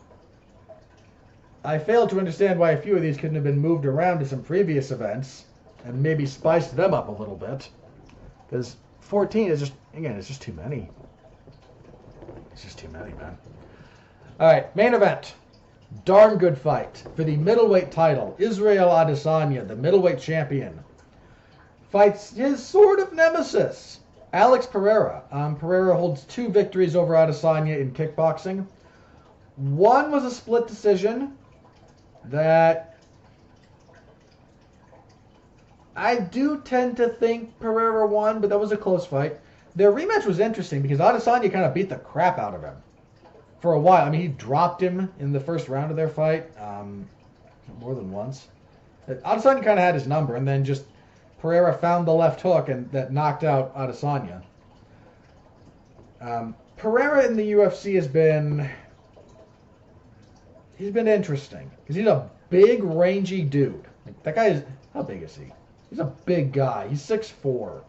I failed to understand why a few of these couldn't have been moved around to some previous events and maybe spiced them up a little bit. Because 14 is just, again, it's just too many. It's just too many, man. Alright, main event. Darn good fight. For the middleweight title, Israel Adesanya, the middleweight champion, fights his sort of nemesis, Alex Pereira. Pereira holds 2 victories over Adesanya in kickboxing. One was a split decision that I do tend to think Pereira won, but that was a close fight. Their rematch was interesting because Adesanya kind of beat the crap out of him for a while. I mean, he dropped him in the first round of their fight more than once. Adesanya kind of had his number, and then just Pereira found the left hook and that knocked out Adesanya. Pereira in the UFC has been... He's been interesting because he's a big, rangy dude. Like, that guy is... How big is he? He's a big guy. He's 6'4".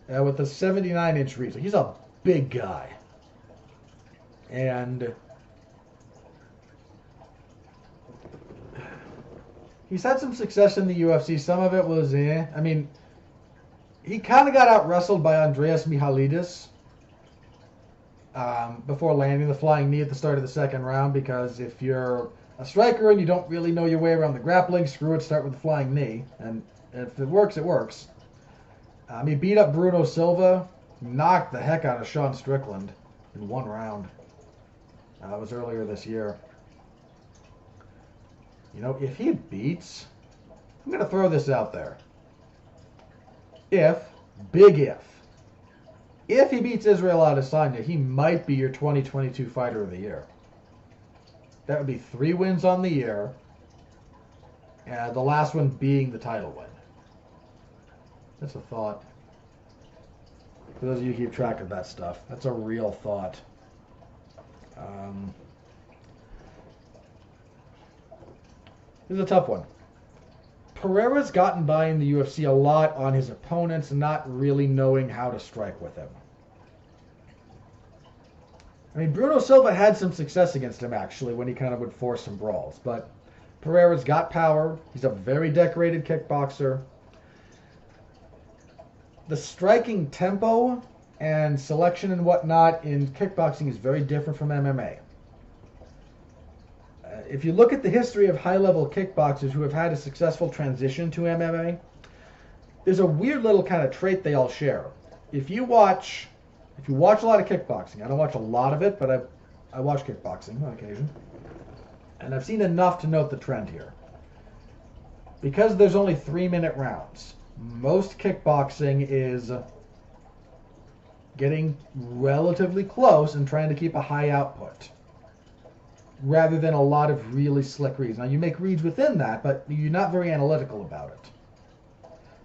With a 79-inch reach. He's a big guy. And he's had some success in the UFC. Some of it was I mean, he kind of got out-wrestled by Andreas Mihalidis before landing the flying knee at the start of the second round, because if you're a striker and you don't really know your way around the grappling, screw it, start with the flying knee. And if it works, it works. He beat up Bruno Silva, knocked the heck out of Sean Strickland in 1 round. That was earlier this year. You know, if he beats... I'm going to throw this out there. If he beats Israel Adesanya, he might be your 2022 Fighter of the Year. That would be 3 wins on the year, and the last one being the title win. That's a thought. For those of you who keep track of that stuff, that's a real thought. This is a tough one. Pereira's gotten by in the UFC a lot on his opponents not really knowing how to strike with him. I mean, Bruno Silva had some success against him, actually, when he kind of would force some brawls. But Pereira's got power. He's a very decorated kickboxer. The striking tempo and selection and whatnot in kickboxing is very different from MMA. If you look at the history of high-level kickboxers who have had a successful transition to MMA, there's a weird little kind of trait they all share. If you watch a lot of kickboxing, I don't watch a lot of it, but I watch kickboxing on occasion, and I've seen enough to note the trend here. Because there's only 3-minute rounds, most kickboxing is getting relatively close and trying to keep a high output, rather than a lot of really slick reads. Now, you make reads within that, but you're not very analytical about it.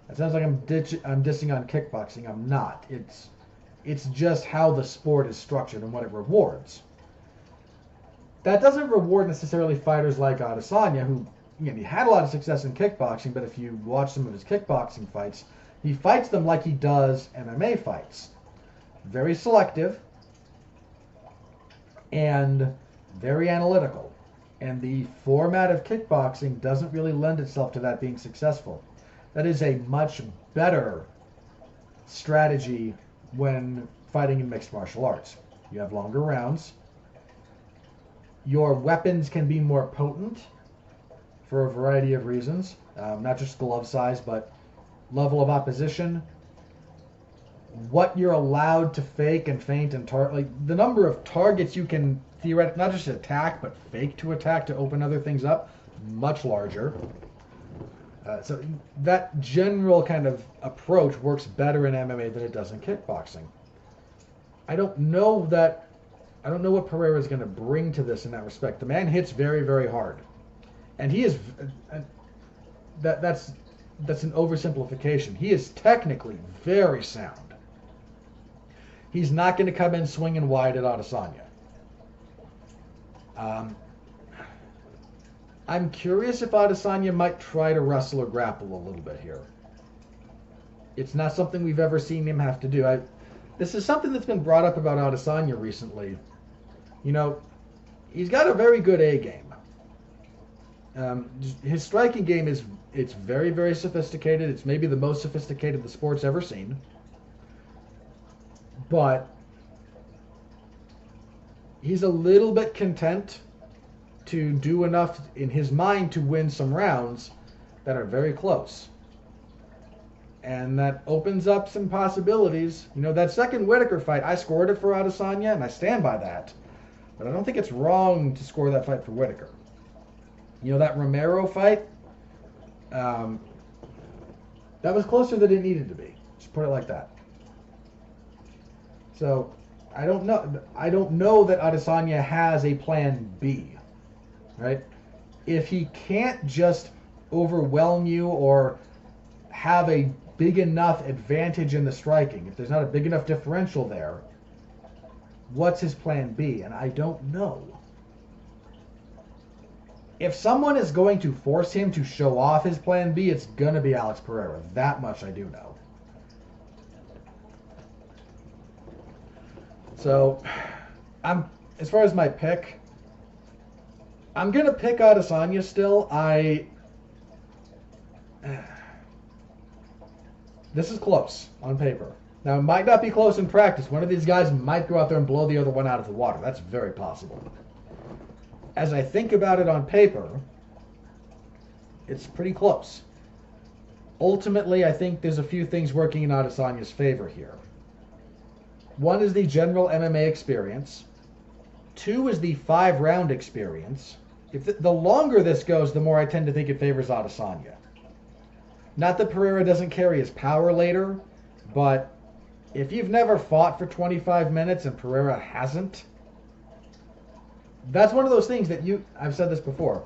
It sounds like I'm dissing on kickboxing. I'm not. It's just how the sport is structured and what it rewards. That doesn't reward necessarily fighters like Adesanya, who, again, he had a lot of success in kickboxing, but if you watch some of his kickboxing fights, he fights them like he does MMA fights. Very selective and very analytical. And the format of kickboxing doesn't really lend itself to that being successful. That is a much better strategy when fighting in mixed martial arts. You have longer rounds. Your weapons can be more potent for a variety of reasons, not just glove size, but level of opposition, what you're allowed to fake and feint and target, like the number of targets you can theoretically, not just attack, but fake to attack to open other things up, much larger. So that general kind of approach works better in MMA than it does in kickboxing. I don't know what Pereira is going to bring to this in that respect. The man hits very, very hard, and he is that's an oversimplification. He is technically very sound. He's not going to come in swinging wide at Adesanya. I'm curious if Adesanya might try to wrestle or grapple a little bit here. It's not something we've ever seen him have to do. This is something that's been brought up about Adesanya recently. You know, he's got a very good A game. His striking game it's very, very sophisticated. It's maybe the most sophisticated the sport's ever seen. But he's a little bit content to do enough in his mind to win some rounds that are very close. And that opens up some possibilities. You know, that second Whitaker fight, I scored it for Adesanya, and I stand by that. But I don't think it's wrong to score that fight for Whitaker. You know, that Romero fight, that was closer than it needed to be. Just put it like that. So, I don't know that Adesanya has a plan B, right? If he can't just overwhelm you or have a big enough advantage in the striking, if there's not a big enough differential there, what's his plan B? And I don't know. If someone is going to force him to show off his plan B, it's going to be Alex Pereira. That much I do know. So, as far as my pick, I'm going to pick Adesanya still. This is close on paper. Now, it might not be close in practice. One of these guys might go out there and blow the other one out of the water. That's very possible. As I think about it on paper, it's pretty close. Ultimately, I think there's a few things working in Adesanya's favor here. One is the general MMA experience. Two is the 5-round experience. The longer this goes, the more I tend to think it favors Adesanya. Not that Pereira doesn't carry his power later, but if you've never fought for 25 minutes and Pereira hasn't, that's one of those things that I've said this before,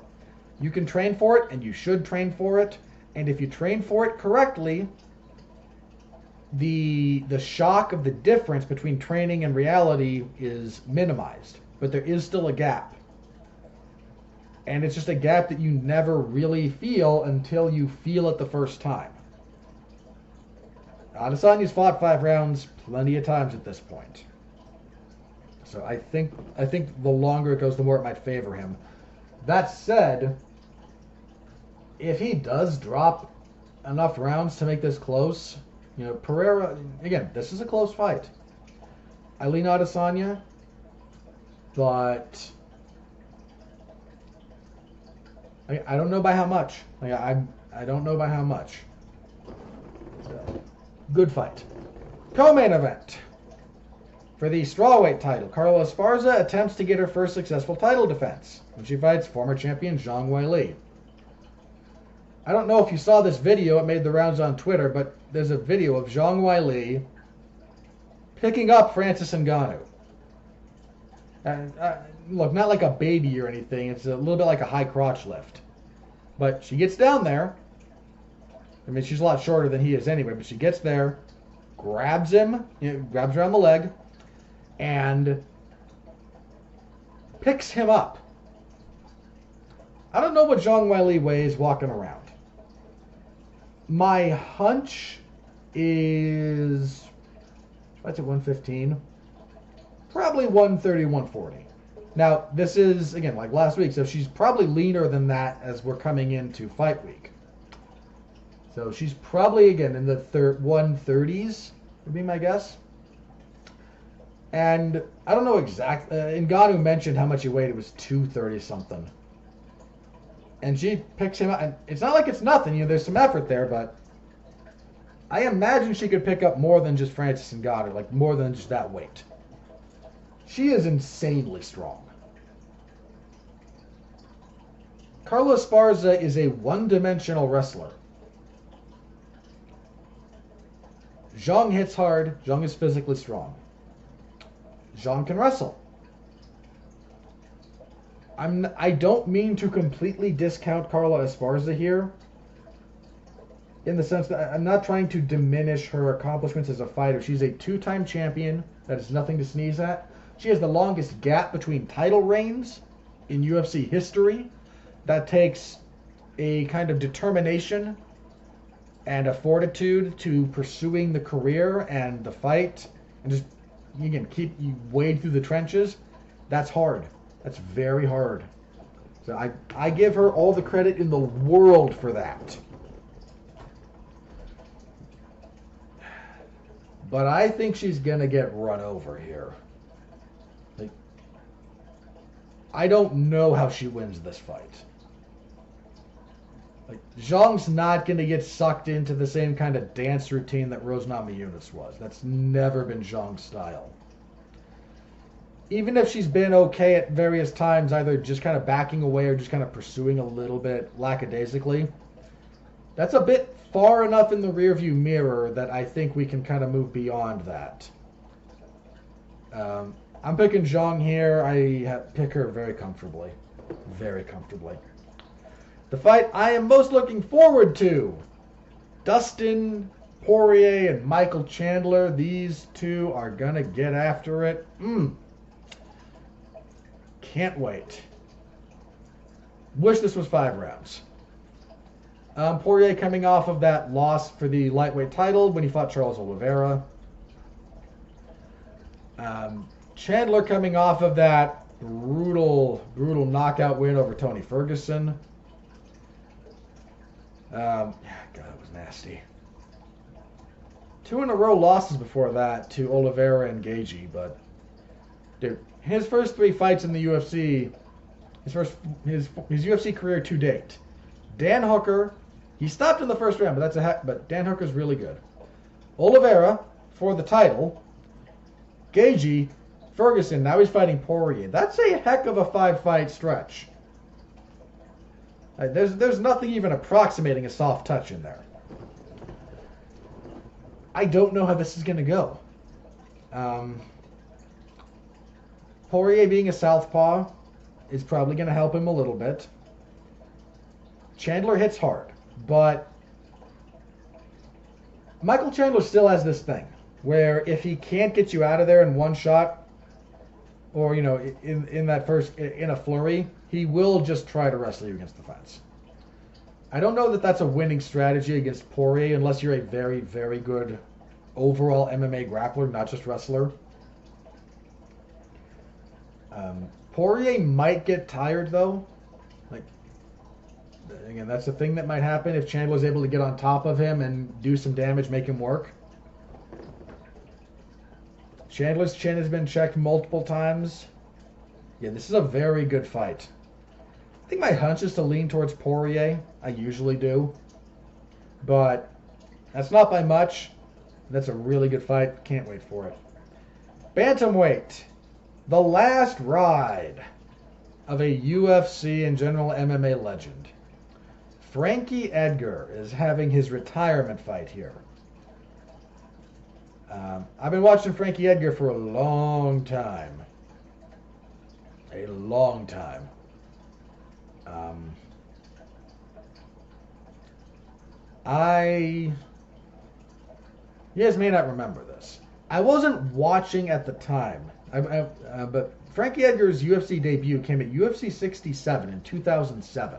you can train for it and you should train for it, and if you train for it correctly, the shock of the difference between training and reality is minimized, but there is still a gap. And it's just a gap that you never really feel until you feel it the first time. Adesanya's fought 5 rounds plenty of times at this point. So I think the longer it goes, the more it might favor him. That said, if he does drop enough rounds to make this close, you know, Pereira, again, this is a close fight. I lean Adesanya, but I don't know by how much. I don't know by how much. So, good fight. Co-main event. For the strawweight title, Carla Esparza attempts to get her first successful title defense when she fights former champion Zhang Weili. I don't know if you saw this video, it made the rounds on Twitter, but there's a video of Zhang Weili picking up Francis Ngannou. Look, not like a baby or anything, it's a little bit like a high crotch lift. But she gets down there, I mean, she's a lot shorter than he is anyway, but she gets there, grabs him, grabs around the leg, and picks him up. I don't know what Zhang Weili weighs walking around. My hunch is, that's at 115, probably 130, 140. Now, this is, again, like last week, so she's probably leaner than that as we're coming into fight week. So she's probably, again, in the 130s, would be my guess. And I don't know exactly, Ngannou mentioned how much he weighed, it was 230 something. And she picks him up, and it's not like it's nothing, there's some effort there, but I imagine she could pick up more than just Francis Ngannou, like more than just that weight. She is insanely strong. Carla Esparza is a one-dimensional wrestler. Zhang hits hard. Zhang is physically strong. Zhang can wrestle. I don't mean to completely discount Carla Esparza here, in the sense that I'm not trying to diminish her accomplishments as a fighter. She's a two-time champion. That is nothing to sneeze at. She has the longest gap between title reigns in UFC history. That takes a kind of determination and a fortitude to pursuing the career and the fight, and just, again, you wade through the trenches. That's hard. That's very hard. So I give her all the credit in the world for that. But I think she's going to get run over here. Like, I don't know how she wins this fight. Like, Zhang's not going to get sucked into the same kind of dance routine that Rose Namajunas was. That's never been Zhang's style. Even if she's been okay at various times, either just kind of backing away or just kind of pursuing a little bit lackadaisically, that's a bit far enough in the rearview mirror that I think we can kind of move beyond that. I'm picking Zhang here. I pick her very comfortably. Very comfortably. The fight I am most looking forward to, Dustin Poirier and Michael Chandler. These two are going to get after it. Can't wait. Wish this was 5 rounds. Poirier coming off of that loss for the lightweight title when he fought Charles Oliveira. Chandler coming off of that brutal knockout win over Tony Ferguson. God, that was nasty. 2 in a row losses before that to Oliveira and Gaethje, but dude, his first 3 fights in the UFC, his UFC career to date. Dan Hooker, he stopped in the first round, but Dan Hooker's really good. Oliveira for the title. Gaethje, Ferguson, now he's fighting Poirier. That's a heck of a 5-fight stretch. There's nothing even approximating a soft touch in there. I don't know how this is going to go. Poirier being a southpaw is probably going to help him a little bit. Chandler hits hard, but Michael Chandler still has this thing where if he can't get you out of there in one shot, or in a flurry, he will just try to wrestle you against the fence. I don't know that that's a winning strategy against Poirier unless you're a very, very good overall MMA grappler, not just wrestler. Poirier might get tired though. Again, that's the thing that might happen if Chandler's able to get on top of him and do some damage, make him work. Chandler's chin has been checked multiple times. Yeah, this is a very good fight. I think my hunch is to lean towards Poirier. I usually do. But that's not by much. That's a really good fight. Can't wait for it. Bantamweight. The last ride of a UFC and general MMA legend. Frankie Edgar is having his retirement fight here. I've been watching Frankie Edgar for a long time. A long time. You guys may not remember this. I wasn't watching at the time, but Frankie Edgar's UFC debut came at UFC 67 in 2007.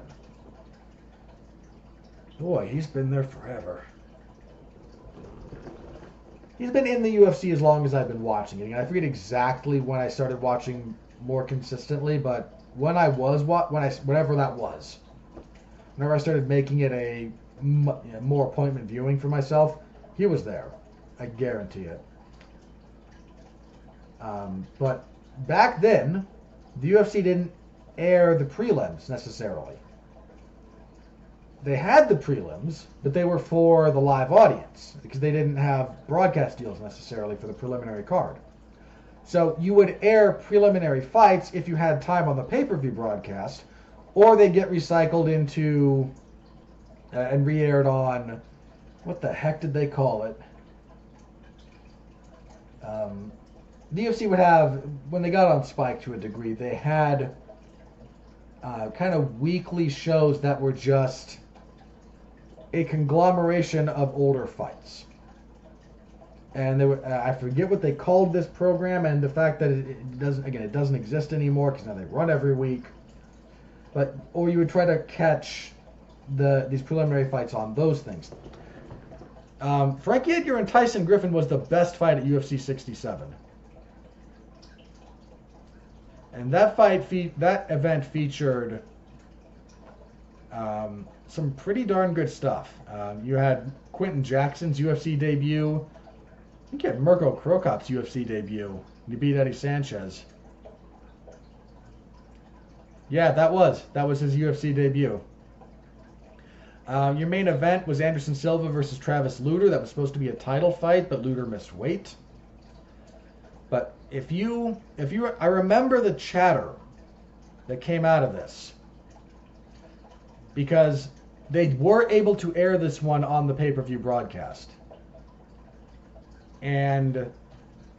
Boy, he's been there forever. He's been in the UFC as long as I've been watching it. And I forget exactly when I started watching more consistently, but when I was whatever that was, whenever I started making it a more appointment viewing for myself, he was there. I guarantee it. But back then, the UFC didn't air the prelims necessarily. They had the prelims, but they were for the live audience because they didn't have broadcast deals necessarily for the preliminary card. So you would air preliminary fights if you had time on the pay-per-view broadcast, or they'd get recycled into and re-aired on, what the heck did they call it? The UFC would have, when they got on Spike to a degree, they had kind of weekly shows that were just a conglomeration of older fights. And they were, I forget what they called this program, and the fact that it doesn't exist anymore because now they run every week. But or you would try to catch these preliminary fights on those things. Frankie Edgar and Tyson Griffin was the best fight at UFC 67. And that event featured some pretty darn good stuff. You had Quentin Jackson's UFC debut. I think you had Mirko Krokop's UFC debut. He beat Eddie Sanchez. Yeah, that was his UFC debut. Your main event was Anderson Silva versus Travis Lutter. That was supposed to be a title fight, but Lutter missed weight. But I remember the chatter that came out of this because they were able to air this one on the pay-per-view broadcast. And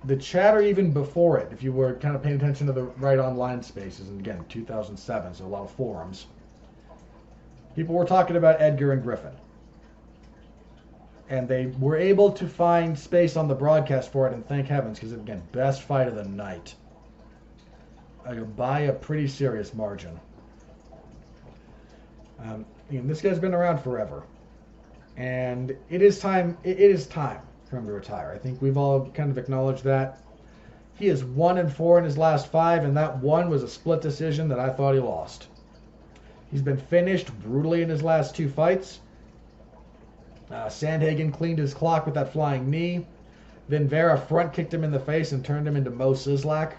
the chatter even before it, if you were kind of paying attention to the right online spaces, and again, 2007, so a lot of forums, people were talking about Edgar and Griffin. And they were able to find space on the broadcast for it, and thank heavens, because again, best fight of the night. By a pretty serious margin. This guy's been around forever. And it is time for him to retire. I think we've all kind of acknowledged that. He is 1-4 in his last 5, and that one was a split decision that I thought he lost. He's been finished brutally in his last 2 fights. Sandhagen cleaned his clock with that flying knee. Then Vera front kicked him in the face and turned him into Mo Sislak.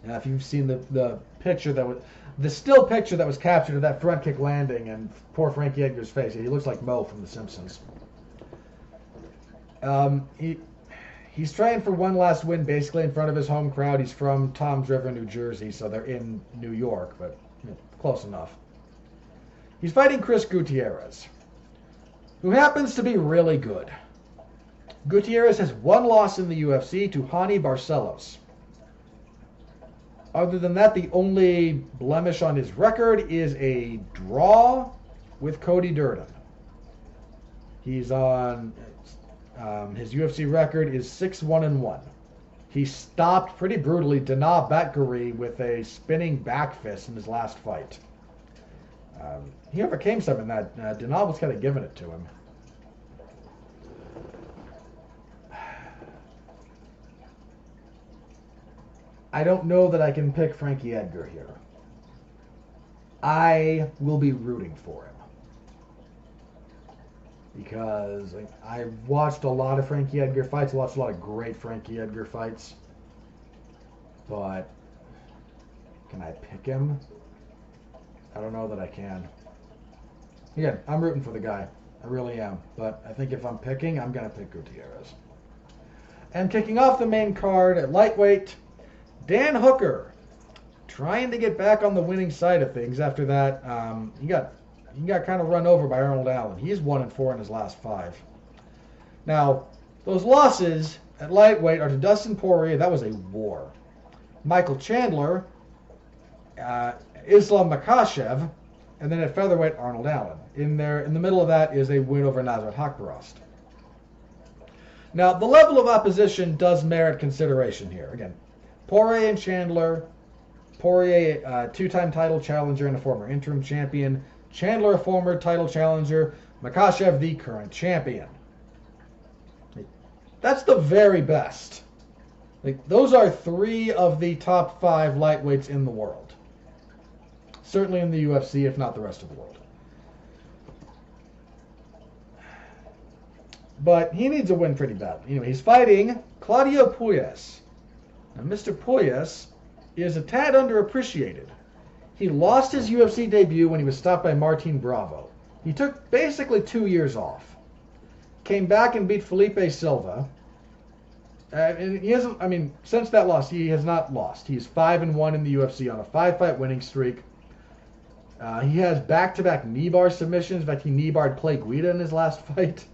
If you've seen the picture the still picture that was captured of that front kick landing and poor Frankie Edgar's face, he looks like Mo from The Simpsons. He's trying for one last win basically in front of his home crowd. He's from Toms River, New Jersey, so they're in New York, but close enough. He's fighting Chris Gutierrez, who happens to be really good. Gutierrez has 1 loss in the UFC to Hani Barcelos. Other than that, the only blemish on his record is a draw with Cody Durden. He's on his UFC record is 6-1-1. He stopped pretty brutally Dana Batgari with a spinning back fist in his last fight. He overcame some in that. Dana was kind of giving it to him. I don't know that I can pick Frankie Edgar here. I will be rooting for him. Because I've watched a lot of Frankie Edgar fights. I watched a lot of great Frankie Edgar fights. But can I pick him? I don't know that I can. Again, I'm rooting for the guy. I really am. But I think if I'm picking, I'm going to pick Gutierrez. And kicking off the main card at lightweight, Dan Hooker, trying to get back on the winning side of things after that. He got kind of run over by Arnold Allen. He's 1-4 in his last 5. Now, those losses at lightweight are to Dustin Poirier. That was a war. Michael Chandler, Islam Makhachev, And then at featherweight, Arnold Allen. In the middle of that is a win over Nasrat Haqparast. Now, the level of opposition does merit consideration here. Again, Poirier and Chandler. Poirier, a two-time title challenger and a former interim champion. Chandler, a former title challenger. Makhachev, the current champion. That's the very best. Those are 3 of the top 5 lightweights in the world. Certainly in the UFC, if not the rest of the world. But he needs a win pretty badly. Anyway, he's fighting Claudio Puelles. Now, Mr. Puelles is a tad underappreciated. He lost his UFC debut when he was stopped by Martin Bravo. He took basically 2 years off. Came back and beat Felipe Silva. And he hasn't, since that loss, he has not lost. He's 5-1 in the UFC on a 5-fight winning streak. He has back-to-back knee bar submissions. In fact, he knee barred Clay Guida in his last fight.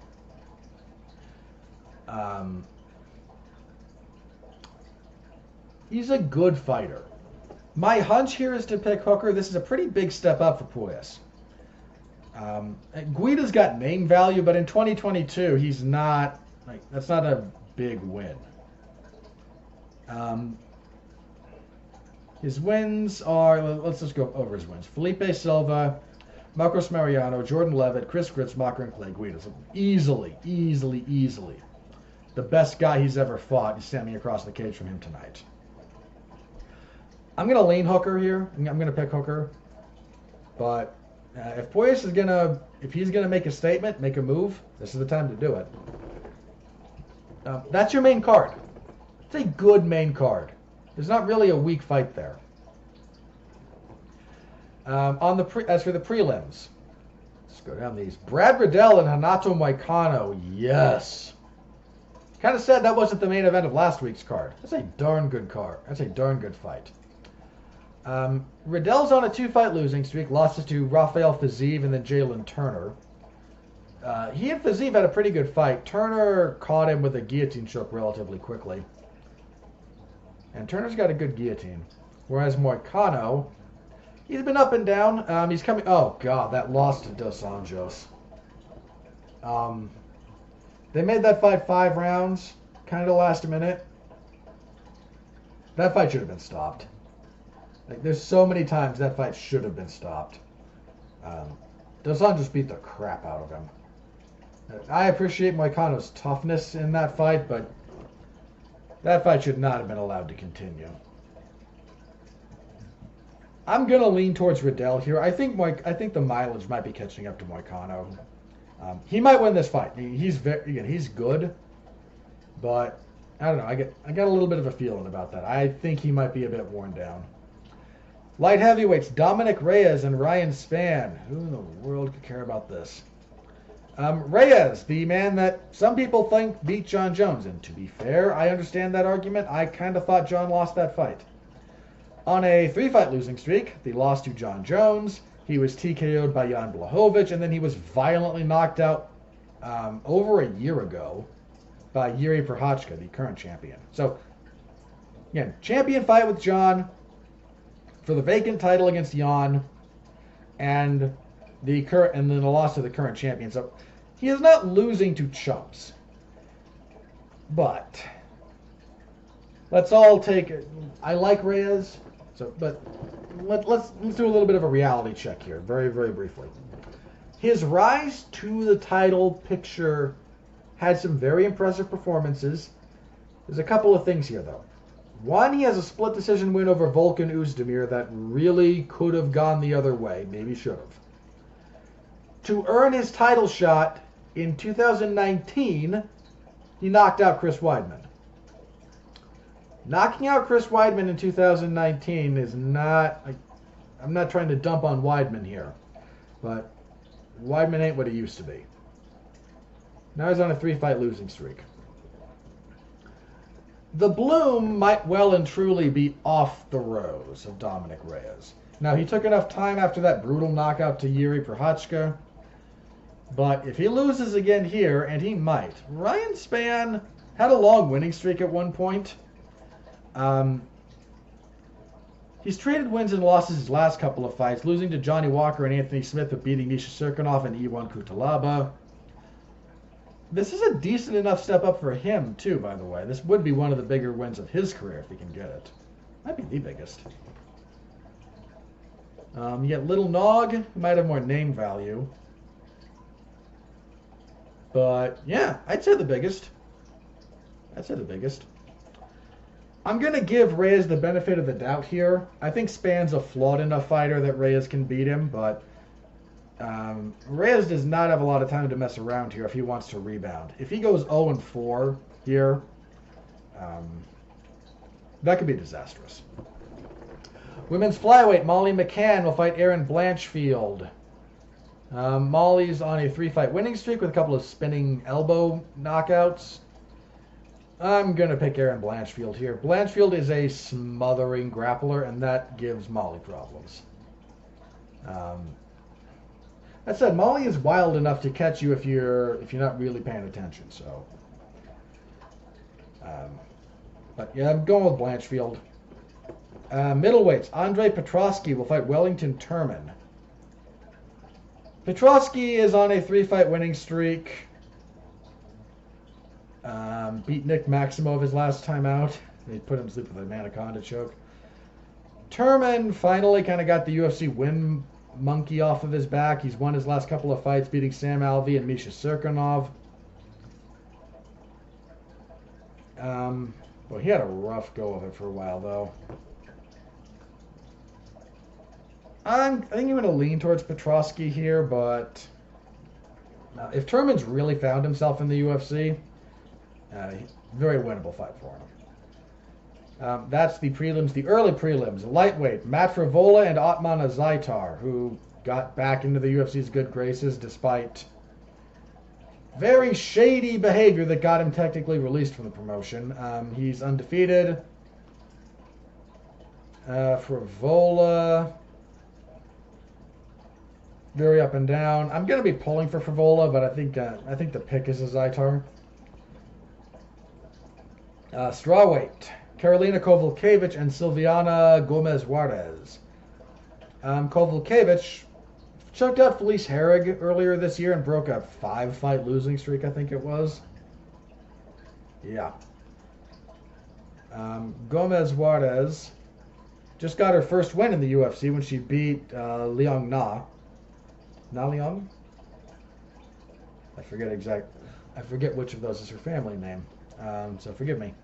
He's a good fighter. My hunch here is to pick Hooker. This is a pretty big step up for Puelles. Guida's got name value, but in 2022, he's not, that's not a big win. His wins are, let's just go over his wins. Felipe Silva, Marcos Mariano, Jordan Levitt, Chris Gritzmacher, and Clay Guida. So easily the best guy he's ever fought is standing across the cage from him tonight. I'm going to lean Hooker here. I'm going to pick Hooker. But if Puelles is if he's going to make a statement, make a move, this is the time to do it. That's your main card. It's a good main card. There's not really a weak fight there. As for the prelims, let's go down these. Brad Riddell and Renato Moicano. Yes. Kind of sad that wasn't the main event of last week's card. That's a darn good card. That's a darn good fight. Riddell's on a 2-fight losing streak. Lost to Rafael Fiziev and then Jalen Turner. He and Fiziev had a pretty good fight. Turner caught him with a guillotine choke relatively quickly. And Turner's got a good guillotine. Whereas Moicano, he's been up and down. He's coming... Oh, God, that loss to Dos Anjos. They made that fight 5 rounds, kind of last minute. That fight should have been stopped. There's so many times that fight should have been stopped. Dos Anjos beat the crap out of him. I appreciate Moicano's toughness in that fight, but that fight should not have been allowed to continue. I'm going to lean towards Riddell here. I think the mileage might be catching up to Moicano. He might win this fight. He's good, but I don't know. I got a little bit of a feeling about that. I think he might be a bit worn down. Light heavyweights, Dominic Reyes and Ryan Spann. Who in the world could care about this? Reyes, the man that some people think beat John Jones. And to be fair, I understand that argument. I kind of thought John lost that fight. On a 3-fight losing streak, the loss to John Jones, he was TKO'd by Jan Blachowicz, and then he was violently knocked out over a year ago by Yuri Prochazka, the current champion. So, again, champion fight with John for the vacant title against Jan, and then the loss to the current champion. So he is not losing to chumps. But let's all take it. I like Reyes, but let's do a little bit of a reality check here, very, very briefly. His rise to the title picture had some very impressive performances. There's a couple of things here, though. One, he has a split decision win over Volkan Oezdemir that really could have gone the other way, maybe should have. To earn his title shot in 2019, he knocked out Chris Weidman. Knocking out Chris Weidman in 2019 is not... I'm not trying to dump on Weidman here, but Weidman ain't what he used to be. Now he's on a 3-fight losing streak. The bloom might well and truly be off the rose of Dominic Reyes. Now, he took enough time after that brutal knockout to Yuri Prochazka, but if he loses again here, and he might, Ryan Spann had a long winning streak at one point. He's traded wins and losses his last couple of fights, losing to Johnny Walker and Anthony Smith, but beating Misha Cirkunov and Iwan Kutalaba. This is a decent enough step up for him, too, by the way. This would be one of the bigger wins of his career if he can get it. Might be the biggest. You get Little Nog, who might have more name value. But, yeah, I'd say the biggest. I'm going to give Reyes the benefit of the doubt here. I think Span's a flawed enough fighter that Reyes can beat him, but Reyes does not have a lot of time to mess around here if he wants to rebound. If he goes 0-4 here, that could be disastrous. Women's flyweight, Molly McCann will fight Erin Blanchfield. Molly's on a 3-fight winning streak with a couple of spinning elbow knockouts. I'm going to pick Erin Blanchfield here. Blanchfield is a smothering grappler, and that gives Molly problems. That said, Molly is wild enough to catch you if you're not really paying attention. So, but yeah, I'm going with Blanchfield. Middleweights, Andre Petrosky will fight Wellington Turman. Petrosky is on a 3-fight winning streak. Beat Nick Maximov his last time out. They put him to sleep with an anaconda choke. Turman finally kind of got the UFC win monkey off of his back. He's won his last couple of fights, beating Sam Alvey and Misha Cirkunov. Well, he had a rough go of it for a while, though. I think I'm going to lean towards Petrosky here, but if Turman's really found himself in the UFC, very winnable fight for him. That's the prelims, the early prelims. Lightweight, Matt Frivola and Otman Azaitar, who got back into the UFC's good graces despite very shady behavior that got him technically released from the promotion. He's undefeated. Frivola, very up and down. I'm going to be pulling for Frivola, but I think the pick is Azaitar. Strawweight, Karolina Kowalkiewicz and Silviana Gomez-Juarez. Kowalkiewicz choked out Felice Herrig earlier this year and broke a 5-fight losing streak, I think it was. Yeah. Gomez-Juarez just got her first win in the UFC when she beat Liang Na. Na Liang? I forget which of those is her family name. So forgive me.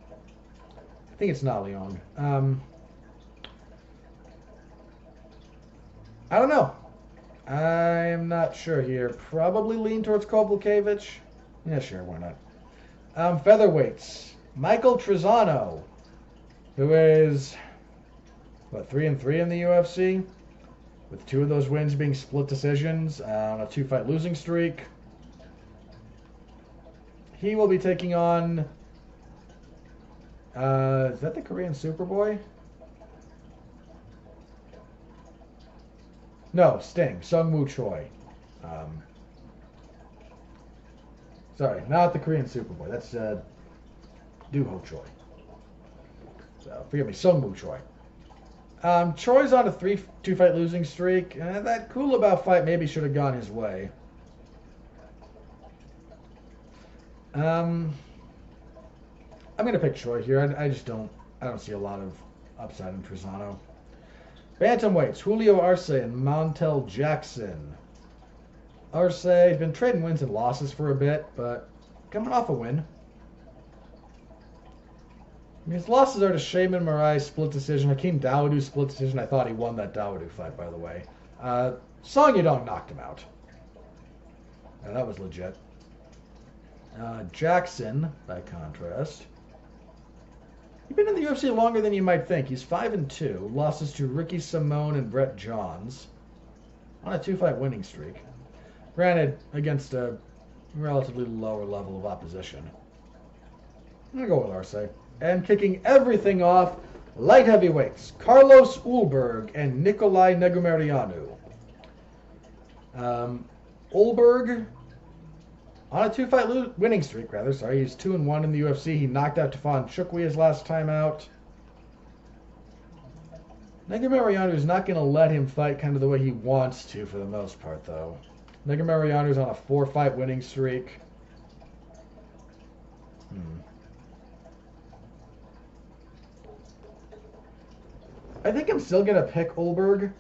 I think it's Na Liang. I don't know. I'm not sure here. Probably lean towards Kowalkiewicz. Yeah, sure, why not? Featherweights. Michael Trizano, who is, 3-3 in the UFC, with 2 of those wins being split decisions on a 2-fight losing streak. He will be taking on, is that the Korean Superboy? No, Sting, Sung-Woo Choi. Sorry, not the Korean Superboy. That's Doo-Ho Choi. So, forgive me, Sung-Woo Choi. Choi's on a 2-fight losing streak. That Kulabau fight maybe should have gone his way. I'm going to pick Choi here. I don't see a lot of upside in Trizano. Bantamweights, Julio Arce and Montel Jackson. Arce has been trading wins and losses for a bit, but coming off a win. His losses are to Shaman Marai split decision, Hakeem Dawodu split decision. I thought he won that Dawodu fight, by the way. Song Yadong knocked him out. That was legit. Jackson, by contrast, he's been in the UFC longer than you might think. He's 5-2, losses to Ricky Simone and Brett Johns on a 2-fight winning streak. Granted, against a relatively lower level of opposition. I'm going to go with Arce. And kicking everything off, light heavyweights, Carlos Ulberg and Nikolai Negumereanu. Ulberg on a 2-fight winning streak, rather. Sorry, he's 2-1 in the UFC. He knocked out Tafon Chukwi his last time out. Negumereanu is not going to let him fight kind of the way he wants to for the most part, though. Negumereanu's on a 4-fight winning streak. I think I'm still going to pick Olberg.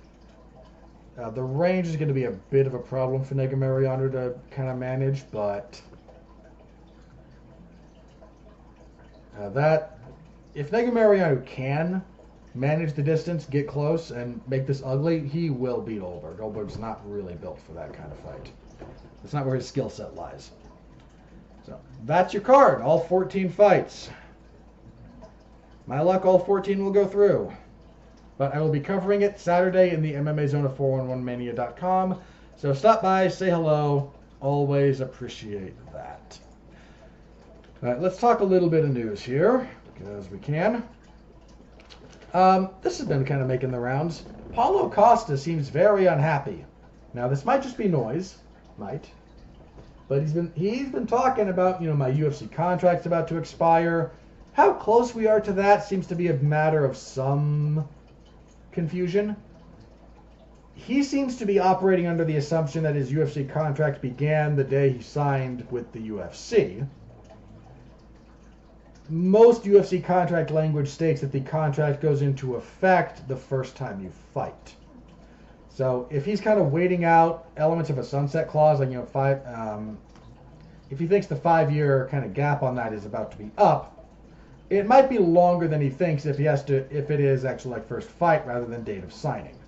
The range is going to be a bit of a problem for Negumereanu to kind of manage, but if Negumereanu can manage the distance, get close, and make this ugly, he will beat Olberg. Olberg's not really built for that kind of fight. That's not where his skill set lies. So that's your card. All 14 fights. My luck, all 14 will go through. But I will be covering it Saturday in the MMA Zone of 411mania.com. So stop by, say hello. Always appreciate that. All right, let's talk a little bit of news here, because we can. This has been kind of making the rounds. Paulo Costa seems very unhappy. Now, this might just be noise. Might. But he's been talking about, my UFC contract's about to expire. How close we are to that seems to be a matter of some confusion. He seems to be operating under the assumption that his UFC contract began the day he signed with the UFC. Most UFC contract language states that the contract goes into effect the first time you fight. So if he's kind of waiting out elements of a sunset clause, like if he thinks the 5-year kind of gap on that is about to be up, it might be longer than he thinks if it is actually like first fight rather than date of signing.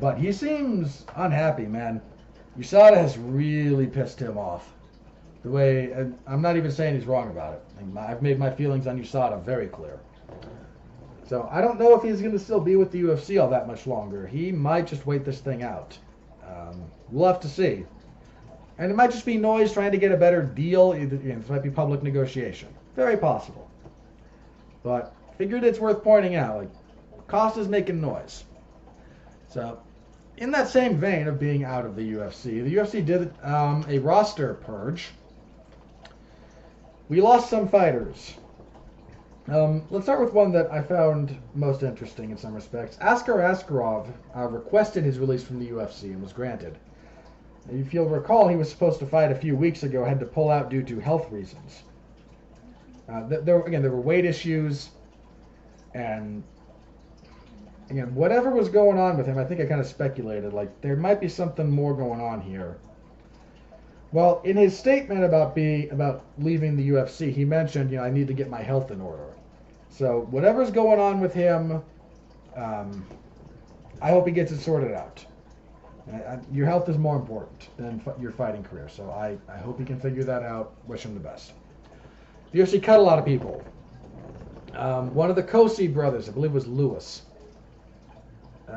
But he seems unhappy, man. USADA has really pissed him off. The way, and I'm not even saying he's wrong about it. I've made my feelings on USADA very clear. So I don't know if he's going to still be with the UFC all that much longer. He might just wait this thing out. We'll have to see. And it might just be noise trying to get a better deal. This might be public negotiation. Very possible. But figured it's worth pointing out. Like, Costa's making noise. So, in that same vein of being out of the UFC did a roster purge. We lost some fighters. Let's start with one that I found most interesting in some respects. Askar Askarov requested his release from the UFC and was granted. If you'll recall, he was supposed to fight a few weeks ago, had to pull out due to health reasons. There were weight issues, and again, whatever was going on with him, I think I kind of speculated, like, there might be something more going on here. Well, in his statement about leaving the UFC, he mentioned, I need to get my health in order. So whatever's going on with him, I hope he gets it sorted out. Your health is more important than your fighting career, so I hope he can figure that out. Wish him the best. The UFC cut a lot of people. One of the Kosi brothers, I believe, was Lewis.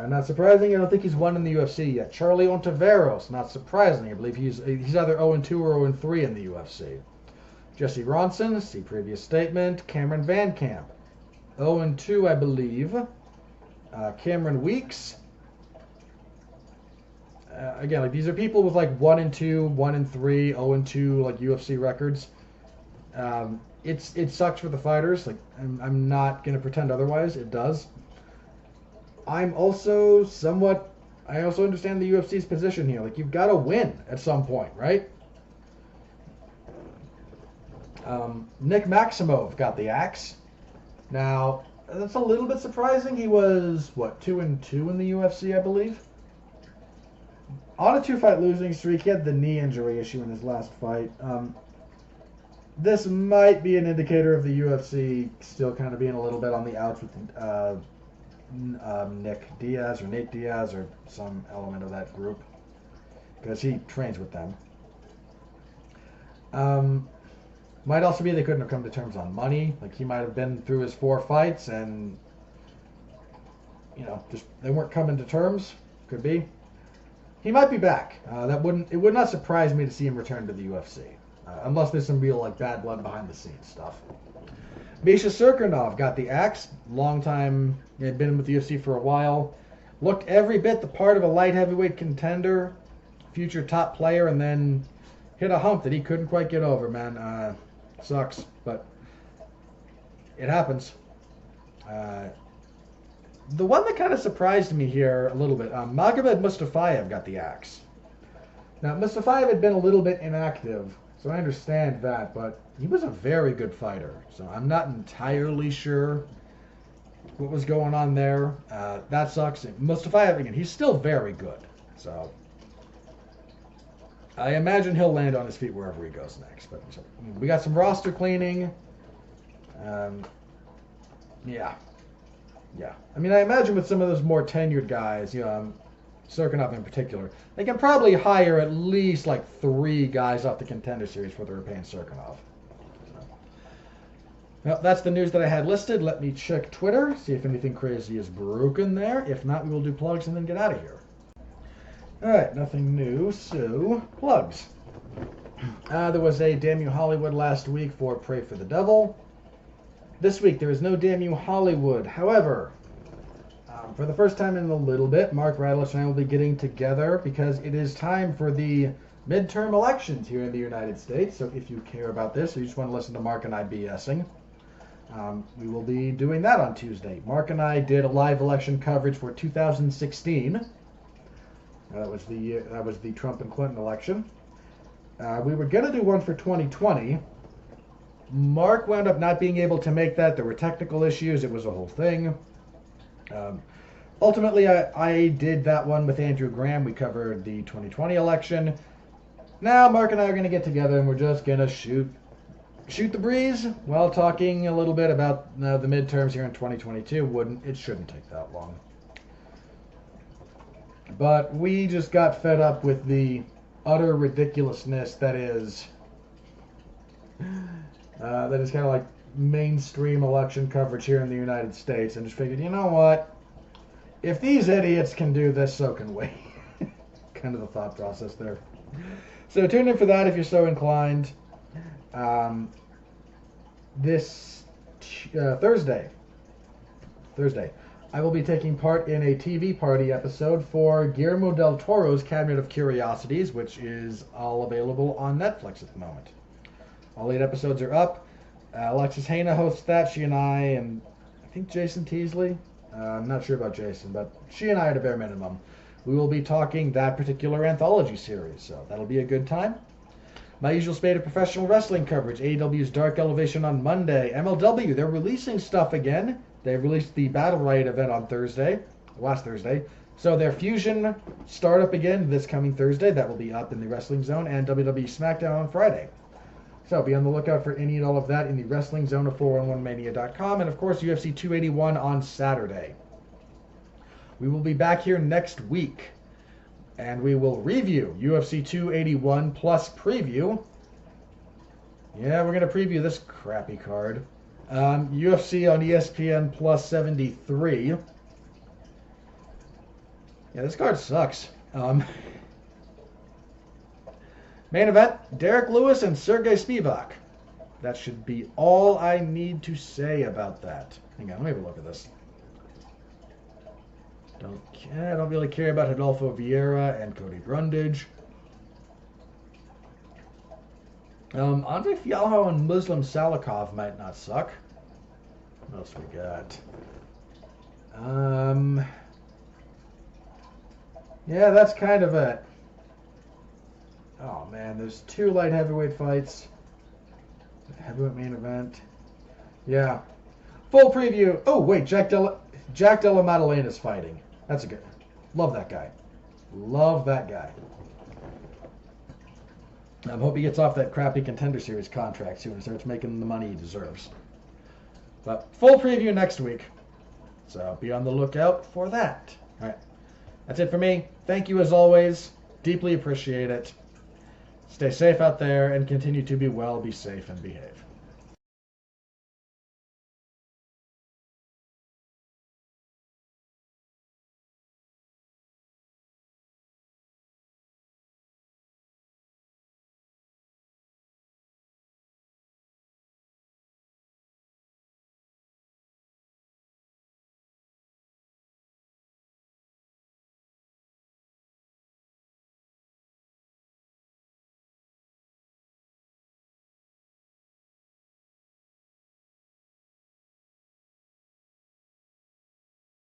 Not surprising, I don't think he's won in the UFC yet. Charlie Ontiveros, not surprising. I believe he's either 0-2 or 0-3 in the UFC. Jesse Ronson, see previous statement. Cameron Van Camp, 0-2, I believe. Cameron Weeks. Again, like, these are people with like 1-2, 1-3, 0-2, like UFC records. It sucks for the fighters. Like, I'm not gonna pretend otherwise. It does. I also understand the UFC's position here. Like, you've got to win at some point, right? Nick Maximov got the axe. Now, that's a little bit surprising. He was, 2-2 in the UFC, I believe? On a 2-fight losing streak. He had the knee injury issue in his last fight. This might be an indicator of the UFC still kind of being a little bit on the outs with Nick Diaz or Nate Diaz or some element of that group, because he trains with them. Might also be they couldn't have come to terms on money. Like, he might have been through his 4 fights and just they weren't coming to terms. Could be. He might be back. It would not surprise me to see him return to the UFC, unless there's some real bad blood behind the scenes stuff. Misha Serkinov got the axe. Long time, he had been with the UFC for a while. Looked every bit the part of a light heavyweight contender, future top player, and then hit a hump that he couldn't quite get over, man. Sucks, but it happens. The one that kind of surprised me here a little bit, Magomed Mustafayev got the axe. Now, Mustafayev had been a little bit inactive, so I understand that, but he was a very good fighter. So I'm not entirely sure what was going on there. That sucks. Mustafayev, again, he's still very good. So I imagine he'll land on his feet wherever he goes next. But so, we got some roster cleaning. Yeah. I mean, I imagine with some of those more tenured guys, Serkinov in particular, they can probably hire at least like 3 guys off the Contender Series for the repaying Serkinov. Well, that's the news that I had listed. Let me check Twitter, see if anything crazy is broken there. If not, we will do plugs and then get out of here. All right, nothing new, so plugs. There was a Damn You Hollywood last week for Pray for the Devil. This week, there is no Damn You Hollywood. However, for the first time in a little bit, Mark Radlich and I will be getting together because it is time for the midterm elections here in the United States. So if you care about this or you just want to listen to Mark and I BSing, we will be doing that on Tuesday. Mark and I did a live election coverage for 2016. That was the Trump and Clinton election. We were going to do one for 2020. Mark wound up not being able to make that. There were technical issues. It was a whole thing. Ultimately, I did that one with Andrew Graham. We covered the 2020 election. Now, Mark and I are going to get together and we're just going to shoot the breeze while talking a little bit about the midterms here in 2022. It shouldn't take that long. But we just got fed up with the utter ridiculousness that is kind of like mainstream election coverage here in the United States, and just figured, you know what? If these idiots can do this, so can we. Kind of the thought process there. So tune in for that if you're so inclined. This Thursday, I will be taking part in a TV party episode for Guillermo del Toro's Cabinet of Curiosities, which is all available on Netflix at the moment. All 8 episodes are up. Alexis Haina hosts that. She and I, and I think Jason Teasley. I'm not sure about Jason, but she and I at a bare minimum. We will be talking that particular anthology series, so that'll be a good time. My usual spate of professional wrestling coverage. AEW's Dark Elevation on Monday. MLW, they're releasing stuff again. They released the Battle Riot event on last Thursday. So their Fusion startup again this coming Thursday. That will be up in the Wrestling Zone, and WWE SmackDown on Friday. So be on the lookout for any and all of that in the Wrestling Zone of 411mania.com, and of course UFC 281 on Saturday. We will be back here next week, and we will review UFC 281 plus preview. Yeah, we're going to preview this crappy card. UFC on ESPN plus 73. Yeah, this card sucks. Main event, Derek Lewis and Sergey Spivak. That should be all I need to say about that. Hang on, let me have a look at this. I don't really care about Rodolfo Vieira and Cody Brundage. Andre Fialho and Muslim Salikov might not suck. What else we got? Yeah, that's kind of it. Oh man, there's 2 light heavyweight fights. Heavyweight main event. Yeah. Full preview. Oh wait, Jack Della Maddalena is fighting. That's a good. Love that guy. Love that guy. I hope he gets off that crappy Contender Series contract soon and starts making the money he deserves. But full preview next week. So be on the lookout for that. All right. That's it for me. Thank you as always. Deeply appreciate it. Stay safe out there and continue to be well, be safe, and behave.